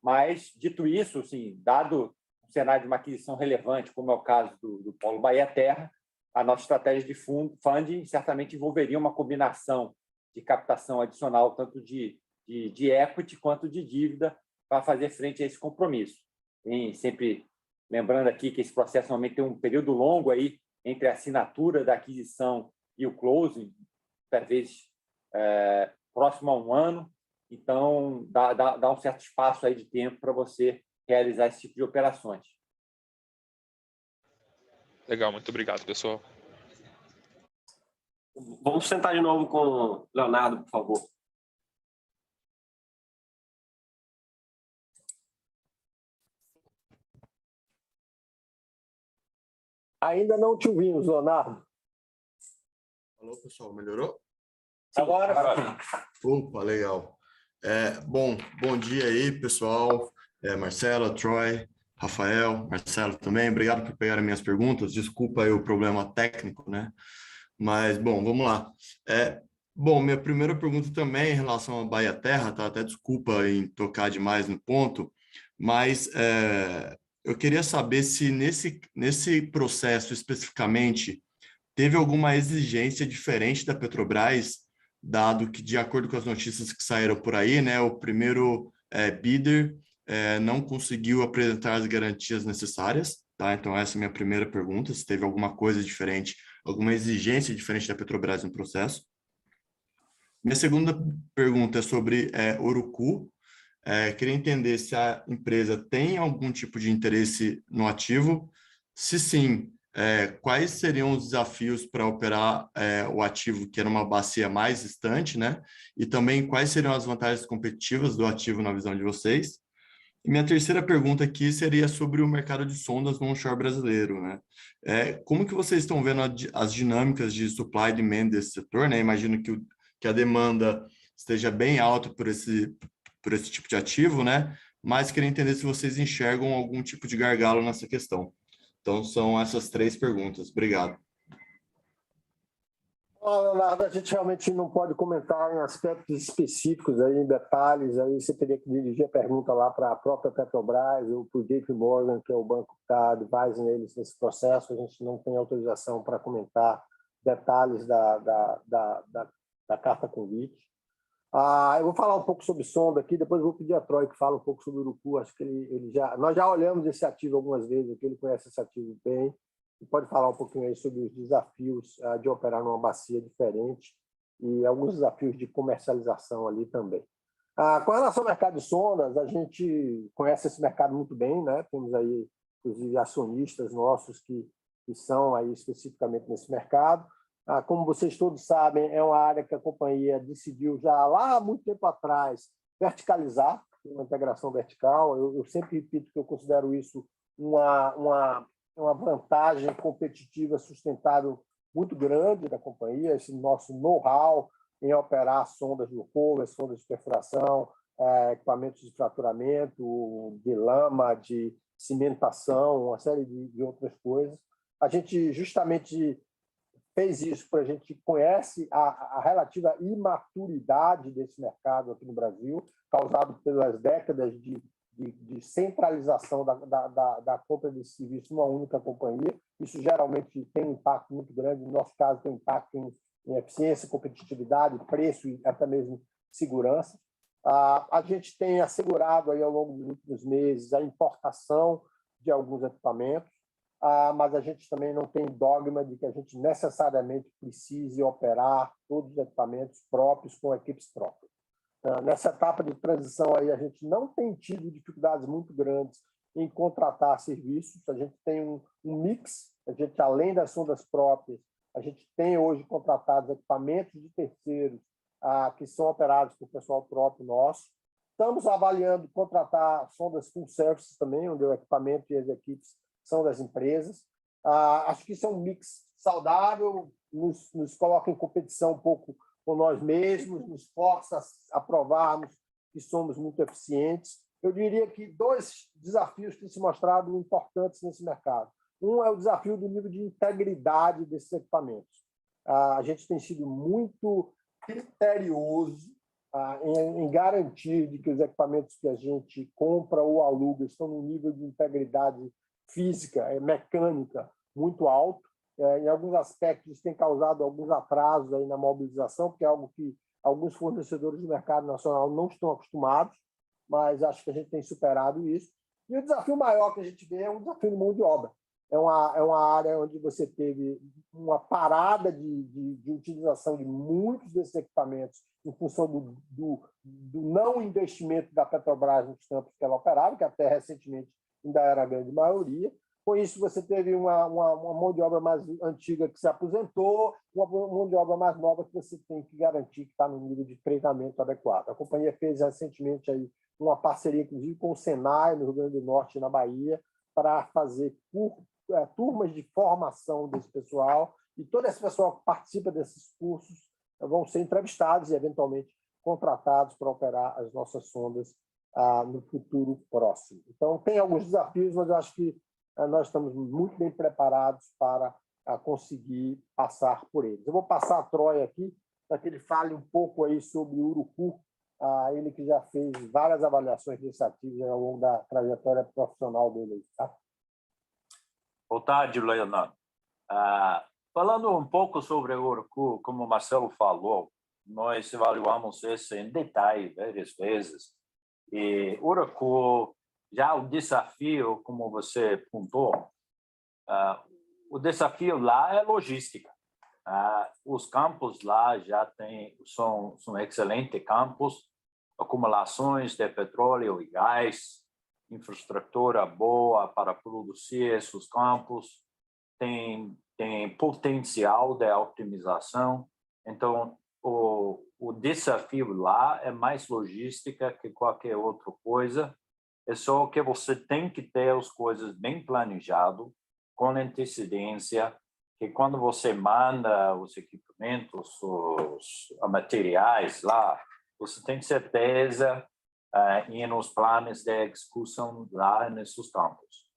Mas, dito isso, assim, dado um cenário de uma aquisição relevante, como é o caso do Polo Bahia Terra, a nossa estratégia de funding certamente envolveria uma combinação de captação adicional, tanto de equity quanto de dívida, para fazer frente a esse compromisso. E sempre lembrando aqui que esse processo normalmente tem um período longo aí entre a assinatura da aquisição e o closing, talvez próximo a 1 ano. Então, dá um certo espaço aí de tempo para você realizar esse tipo de operações. Legal, muito obrigado, pessoal. Vamos sentar de novo com o Leonardo, por favor. Ainda não te ouvimos, Leonardo. Alô, pessoal, melhorou? Agora. Opa, legal. Bom dia aí, pessoal. Marcelo, Troy, Rafael, Marcelo também. Obrigado por pegarem minhas perguntas. Desculpa aí o problema técnico, né? Mas, bom, vamos lá. Minha primeira pergunta também em relação à Bahia Terra, tá? Até desculpa em tocar demais no ponto, mas eu queria saber se nesse processo especificamente teve alguma exigência diferente da Petrobras, dado que, de acordo com as notícias que saíram por aí, né, o primeiro bidder não conseguiu apresentar as garantias necessárias, tá? Então, essa é a minha primeira pergunta, se teve alguma coisa diferente, alguma exigência diferente da Petrobras no processo. Minha segunda pergunta é sobre Urucu. Queria entender se a empresa tem algum tipo de interesse no ativo. Se sim, quais seriam os desafios para operar o ativo, que era uma bacia mais distante, né? E também quais seriam as vantagens competitivas do ativo na visão de vocês? E minha terceira pergunta aqui seria sobre o mercado de sondas no onshore brasileiro, né? Como que vocês estão vendo as dinâmicas de supply e demand desse setor, né? Imagino que a demanda esteja bem alta por esse tipo de ativo, né? Mas queria entender se vocês enxergam algum tipo de gargalo nessa questão. Então, são essas 3 perguntas. Obrigado. Leonardo, a gente realmente não pode comentar em aspectos específicos, aí, em detalhes. Aí você teria que dirigir a pergunta lá para a própria Petrobras ou para o JP Morgan, que é o banco que está advising eles nesse processo. A gente não tem autorização para comentar detalhes da carta convite. Eu vou falar um pouco sobre sonda aqui, depois eu vou pedir a Troy que fala um pouco sobre o Urucu. Acho que nós já olhamos esse ativo algumas vezes, aqui, ele conhece esse ativo bem. E pode falar um pouquinho aí sobre os desafios de operar numa bacia diferente e alguns desafios de comercialização ali também. Com relação ao mercado de sondas, a gente conhece esse mercado muito bem, né? Temos aí, inclusive, acionistas nossos que são aí especificamente nesse mercado. Como vocês todos sabem, é uma área que a companhia decidiu já lá há muito tempo atrás verticalizar, uma integração vertical. Eu sempre repito que eu considero isso uma vantagem competitiva sustentável muito grande da companhia, esse nosso know-how em operar sondas de workover, sondas de perfuração, equipamentos de fraturamento, de lama, de cimentação, uma série de outras coisas. A gente justamente fez isso porque a gente conhece a relativa imaturidade desse mercado aqui no Brasil, causado pelas décadas de centralização da compra de serviço numa única companhia. Isso geralmente tem um impacto muito grande, no nosso caso tem impacto em eficiência, competitividade, preço e até mesmo segurança. A gente tem assegurado aí ao longo dos últimos meses a importação de alguns equipamentos, mas a gente também não tem dogma de que a gente necessariamente precise operar todos os equipamentos próprios com equipes próprias. Nessa etapa de transição aí, a gente não tem tido dificuldades muito grandes em contratar serviços. A gente tem um mix, a gente, além das sondas próprias, a gente tem hoje contratados equipamentos de terceiros que são operados por pessoal próprio nosso. Estamos avaliando contratar sondas full service também, onde o equipamento e as equipes são das empresas. Acho que isso é um mix saudável, nos coloca em competição um pouco com nós mesmos, nos força a provarmos que somos muito eficientes. Eu diria que 2 desafios têm se mostrado importantes nesse mercado. Um é o desafio do nível de integridade desses equipamentos. A gente tem sido muito criterioso em garantir de que os equipamentos que a gente compra ou aluga estão num nível de integridade física e mecânica muito alto. Em alguns aspectos, isso tem causado alguns atrasos aí na mobilização, porque é algo que alguns fornecedores do mercado nacional não estão acostumados, mas acho que a gente tem superado isso. E o desafio maior que a gente vê é um desafio de mão de obra. É uma área onde você teve uma parada de utilização de muitos desses equipamentos em função do não investimento da Petrobras nos campos que ela operava, que até recentemente ainda era a grande maioria. Com isso, você teve uma mão de obra mais antiga que se aposentou, uma mão de obra mais nova que você tem que garantir que está no nível de treinamento adequado. A companhia fez recentemente aí uma parceria, inclusive, com o Senai, no Rio Grande do Norte e na Bahia, para fazer turmas de formação desse pessoal, e todo esse pessoal que participa desses cursos vão ser entrevistados e, eventualmente, contratados para operar as nossas sondas no futuro próximo. Então, tem alguns desafios, mas eu acho que nós estamos muito bem preparados para conseguir passar por eles. Eu vou passar a Troy aqui, para que ele fale um pouco aí sobre o Urucu, ele que já fez várias avaliações desse ativo ao longo da trajetória profissional dele. Tá? Boa tarde, Leonardo. Falando um pouco sobre o Urucu, como o Marcelo falou, nós evaluamos isso em detalhe várias vezes. E o Urucu, já o desafio, como você apontou, o desafio lá é logística. Os campos lá já são excelentes campos, acumulações de petróleo e gás, infraestrutura boa para produzir esses campos, tem potencial de otimização. Então, o desafio lá é mais logística que qualquer outra coisa. É só que você tem que ter as coisas bem planejadas, com antecedência, que quando você manda os equipamentos, os materiais lá, você tem certeza e nos planos de execução lá nesses campos.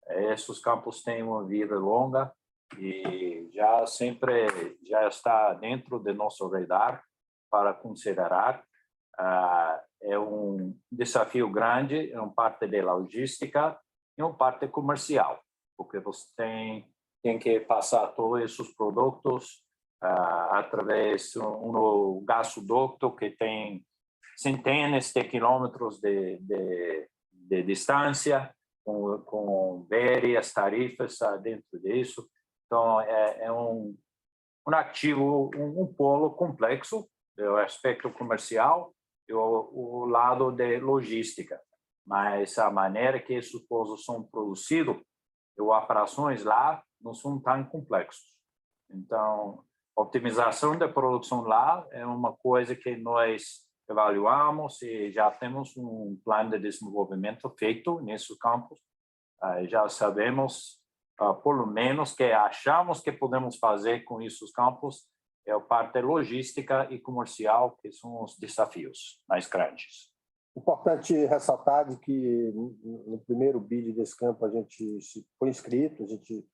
Esses campos têm uma vida longa e já está dentro do nosso radar para considerar. É um desafio grande, é uma parte da logística e uma parte comercial, porque você tem que passar todos esses produtos através de um gasoduto que tem centenas de quilômetros de distância, com várias tarifas dentro disso. Então, é um ativo, um polo complexo, do aspecto comercial e o lado de logística. Mas a maneira que esses polos são produzidos, as operações lá não são tão complexos. Então, a otimização da produção lá é uma coisa que nós evaluamos e já temos um plano de desenvolvimento feito nesses campos. Já sabemos, pelo menos, que achamos que podemos fazer com esses campos é a parte logística e comercial, que são os desafios mais grandes. Importante ressaltar de que no primeiro bid desse campo a gente foi inscrito, a gente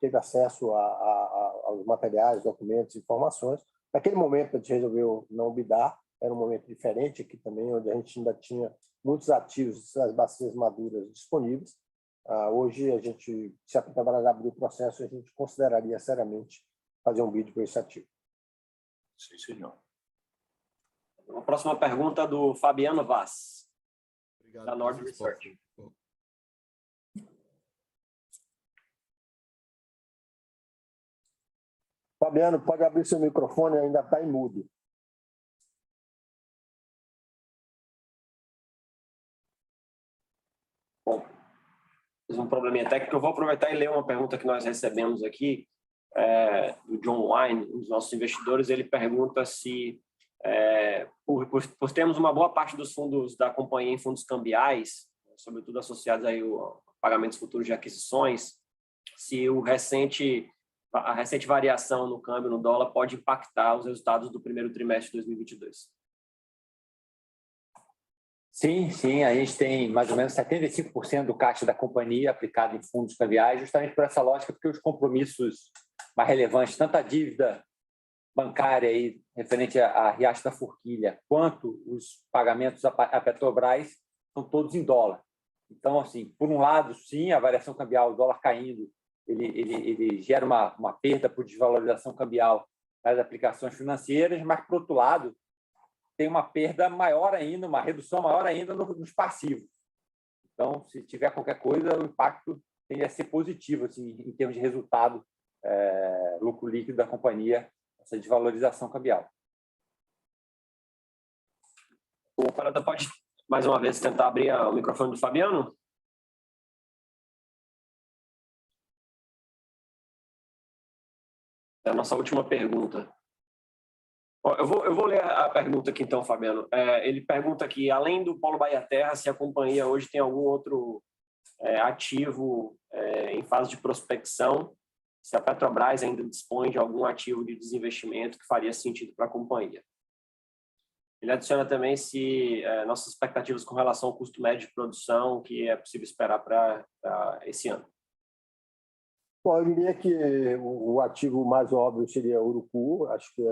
teve acesso aos materiais, documentos, informações. Naquele momento a gente resolveu não bidar, era um momento diferente aqui também, onde a gente ainda tinha muitos ativos das bacias maduras disponíveis. Hoje a gente, se a Petrobras abrir o processo, a gente consideraria seriamente fazer um bid por esse ativo. Sim, senhor. A próxima pergunta do Fabiano Vaz, Obrigado, da Nord Research. Fabiano, pode abrir seu microfone, ainda está em mudo. Bom, fiz um probleminha técnico. Eu vou aproveitar e ler uma pergunta que nós recebemos aqui, do John Wine, um dos nossos investidores. Ele pergunta se, por termos uma boa parte dos fundos da companhia em fundos cambiais, sobretudo associados aí a pagamentos futuros de aquisições, se a recente variação no câmbio, no dólar, pode impactar os resultados do primeiro trimestre de 2022. Sim, a gente tem mais ou menos 75% do caixa da companhia aplicado em fundos cambiais, justamente por essa lógica, porque os compromissos mais relevantes, tanto a dívida bancária aí, referente à Riacho da Forquilha, quanto os pagamentos à Petrobras são todos em dólar. Então, assim, por um lado, sim, a variação cambial, o dólar caindo, ele gera uma perda por desvalorização cambial das aplicações financeiras, mas, por outro lado, tem uma perda maior ainda, uma redução maior ainda nos passivos. Então, se tiver qualquer coisa, o impacto tende a ser positivo, assim, em termos de resultado, lucro líquido da companhia, essa desvalorização cambial. O Parada pode, mais uma vez, tentar abrir o microfone do Fabiano? É a nossa última pergunta. Eu vou ler a pergunta aqui, então, Fabiano. Ele pergunta aqui, além do Polo Bahia Terra, se a companhia hoje tem algum outro ativo em fase de prospecção, se a Petrobras ainda dispõe de algum ativo de desinvestimento que faria sentido para a companhia. Ele adiciona também se nossas expectativas com relação ao custo médio de produção que é possível esperar para esse ano. Bom, eu diria que o ativo mais óbvio seria Urucu. Acho que,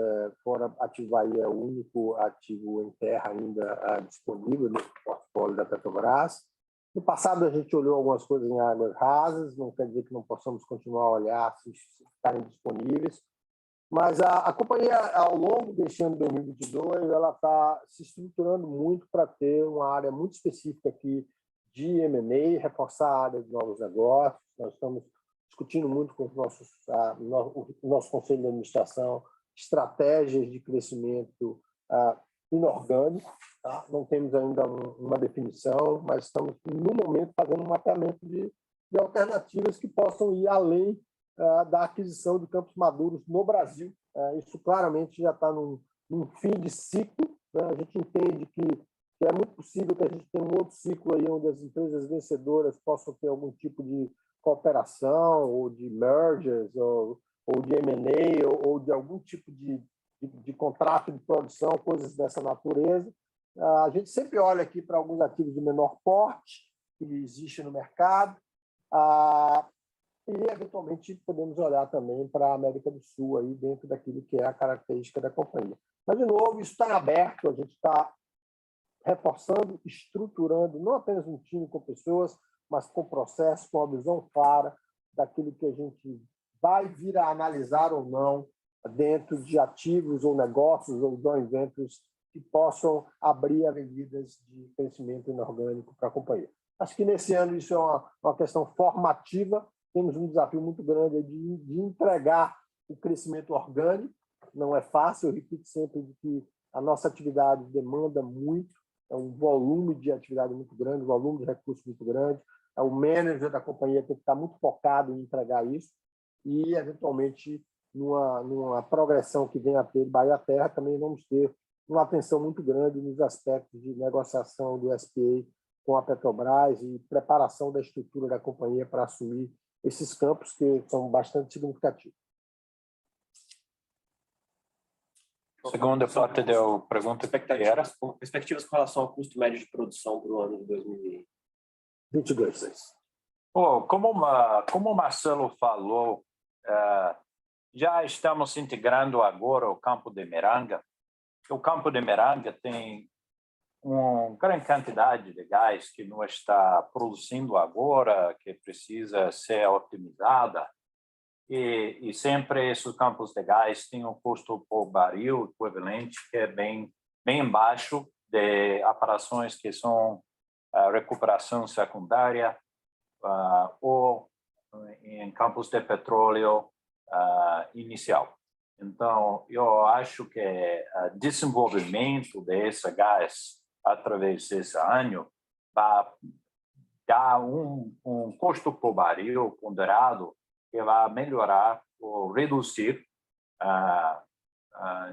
fora ativo Bahia, é o único ativo em terra ainda disponível no portfólio da Petrobras. No passado, a gente olhou algumas coisas em águas rasas, não quer dizer que não possamos continuar a olhar se ficarem disponíveis. Mas a companhia, ao longo deste ano de 2022, ela está se estruturando muito para ter uma área muito específica aqui de M&A, reforçar a área de novos negócios. Nós estamos discutindo muito com o nosso conselho de administração estratégias de crescimento inorgânico. Tá? Não temos ainda uma definição, mas estamos, no momento, fazendo um mapeamento de alternativas que possam ir além da aquisição de campos maduros no Brasil. Isso claramente já está num fim de ciclo. Né? A gente entende que é muito possível que a gente tenha um outro ciclo aí onde as empresas vencedoras possam ter algum tipo de cooperação ou de mergers ou de M&A ou de algum tipo de contrato de produção, coisas dessa natureza. A gente sempre olha aqui para alguns ativos de menor porte que existem no mercado e, eventualmente, podemos olhar também para a América do Sul, aí, dentro daquilo que é a característica da companhia. Mas, de novo, isso está em aberto, a gente está reforçando, estruturando, não apenas um time com pessoas, mas com processo, com uma visão clara daquilo que a gente vai vir a analisar ou não dentro de ativos ou negócios ou joint ventures que possam abrir avenidas de crescimento inorgânico para a companhia. Acho que nesse ano isso é uma questão formativa. Temos um desafio muito grande de entregar o crescimento orgânico. Não é fácil, eu repito sempre que a nossa atividade demanda muito, é um volume de atividade muito grande, um volume de recursos muito grande. O manager da companhia tem que estar muito focado em entregar isso e, eventualmente, numa progressão que venha a ter Bahia Terra, também vamos ter uma atenção muito grande nos aspectos de negociação do SPA com a Petrobras e preparação da estrutura da companhia para assumir esses campos que são bastante significativos. Segunda parte da pergunta, expectativas com relação ao custo médio de produção para o ano de 2022. Como o Marcelo falou, já estamos integrando agora o Campo de Miranga. O Campo de Miranga tem uma grande quantidade de gás que não está produzindo agora, que precisa ser otimizada. E sempre esses campos de gás têm um custo por barril equivalente que é bem baixo de operações que são recuperação secundária ou em campos de petróleo inicial. Então, eu acho que o desenvolvimento desse gás através desse ano vai dar um custo por barril ponderado que vai melhorar ou reduzir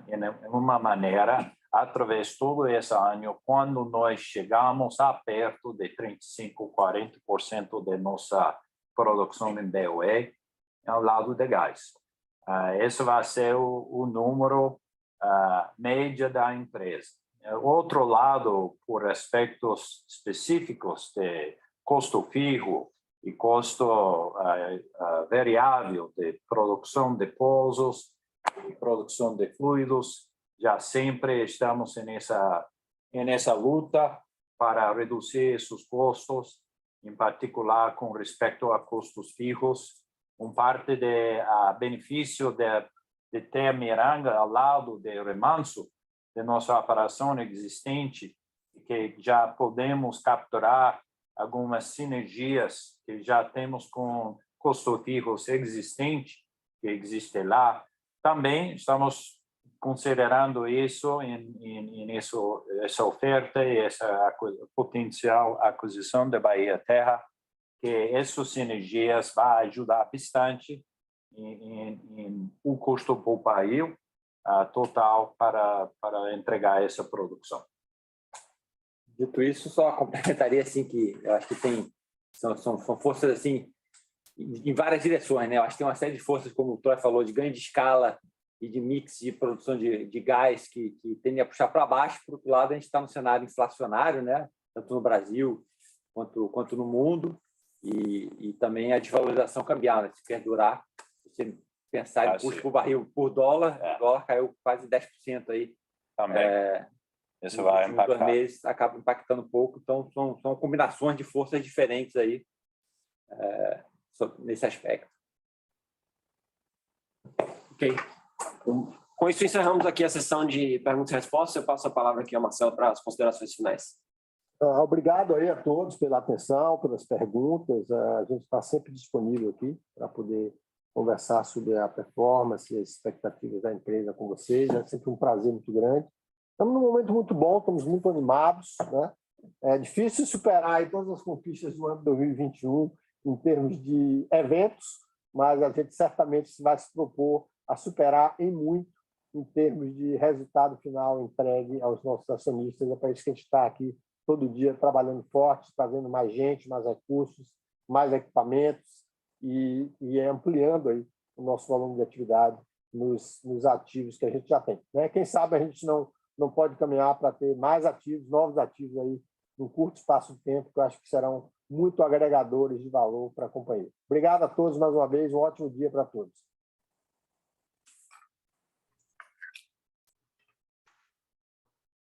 em uma maneira através de todo esse ano, quando nós chegamos a perto de 35-40% da nossa produção em BOE, ao lado de gás. Esse vai ser o número médio da empresa. Outro lado, por aspectos específicos de custo fixo e custo variável de produção de pousos, e produção de fluidos. Já sempre estamos nessa luta para reduzir esses custos, em particular com respeito a custos fijos. Parte do benefício de ter Miranga ao lado de Remanso, de nossa operação existente, que já podemos capturar algumas sinergias que já temos com custos fijos existentes, que existe lá. Também estamos considerando isso essa oferta e essa potencial aquisição da Bahia Terra, que essas sinergias vão ajudar bastante em o custo para o barril total para entregar essa produção. Dito isso, só complementaria assim que eu acho que são forças assim em várias direções, né? Eu acho que tem uma série de forças, como o Troy falou, de ganho de escala e de mix de produção de gás que tendem a puxar para baixo. Por outro lado, a gente está no cenário inflacionário, né? Tanto no Brasil quanto no mundo, e também a desvalorização cambial, né? Se perdurar, você pensar em custo por barril por dólar, o dólar caiu quase 10% aí. Também. Isso vai impactar. Nos 2 meses acaba impactando um pouco, então são combinações de forças diferentes aí nesse aspecto. Ok. Com isso, encerramos aqui a sessão de perguntas e respostas. Eu passo a palavra aqui ao Marcelo para as considerações finais. Obrigado aí a todos pela atenção, pelas perguntas. A gente está sempre disponível aqui para poder conversar sobre a performance e as expectativas da empresa com vocês. É sempre um prazer muito grande. Estamos num momento muito bom, estamos muito animados, né? É difícil superar aí todas as conquistas do ano 2021 em termos de eventos, mas a gente certamente vai se propor a superar em muito em termos de resultado final entregue aos nossos acionistas. É para isso que a gente está aqui todo dia trabalhando forte, trazendo mais gente, mais recursos, mais equipamentos e ampliando aí o nosso volume de atividade nos ativos que a gente já tem, né? Quem sabe a gente não pode caminhar para ter mais ativos, novos ativos aí num curto espaço de tempo, que eu acho que serão muito agregadores de valor para a companhia. Obrigado a todos mais uma vez, um ótimo dia para todos.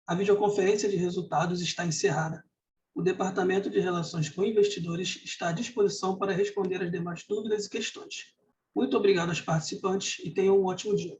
A videoconferência de resultados está encerrada. O Departamento de Relações com Investidores está à disposição para responder as demais dúvidas e questões. Muito obrigado aos participantes e tenham um ótimo dia.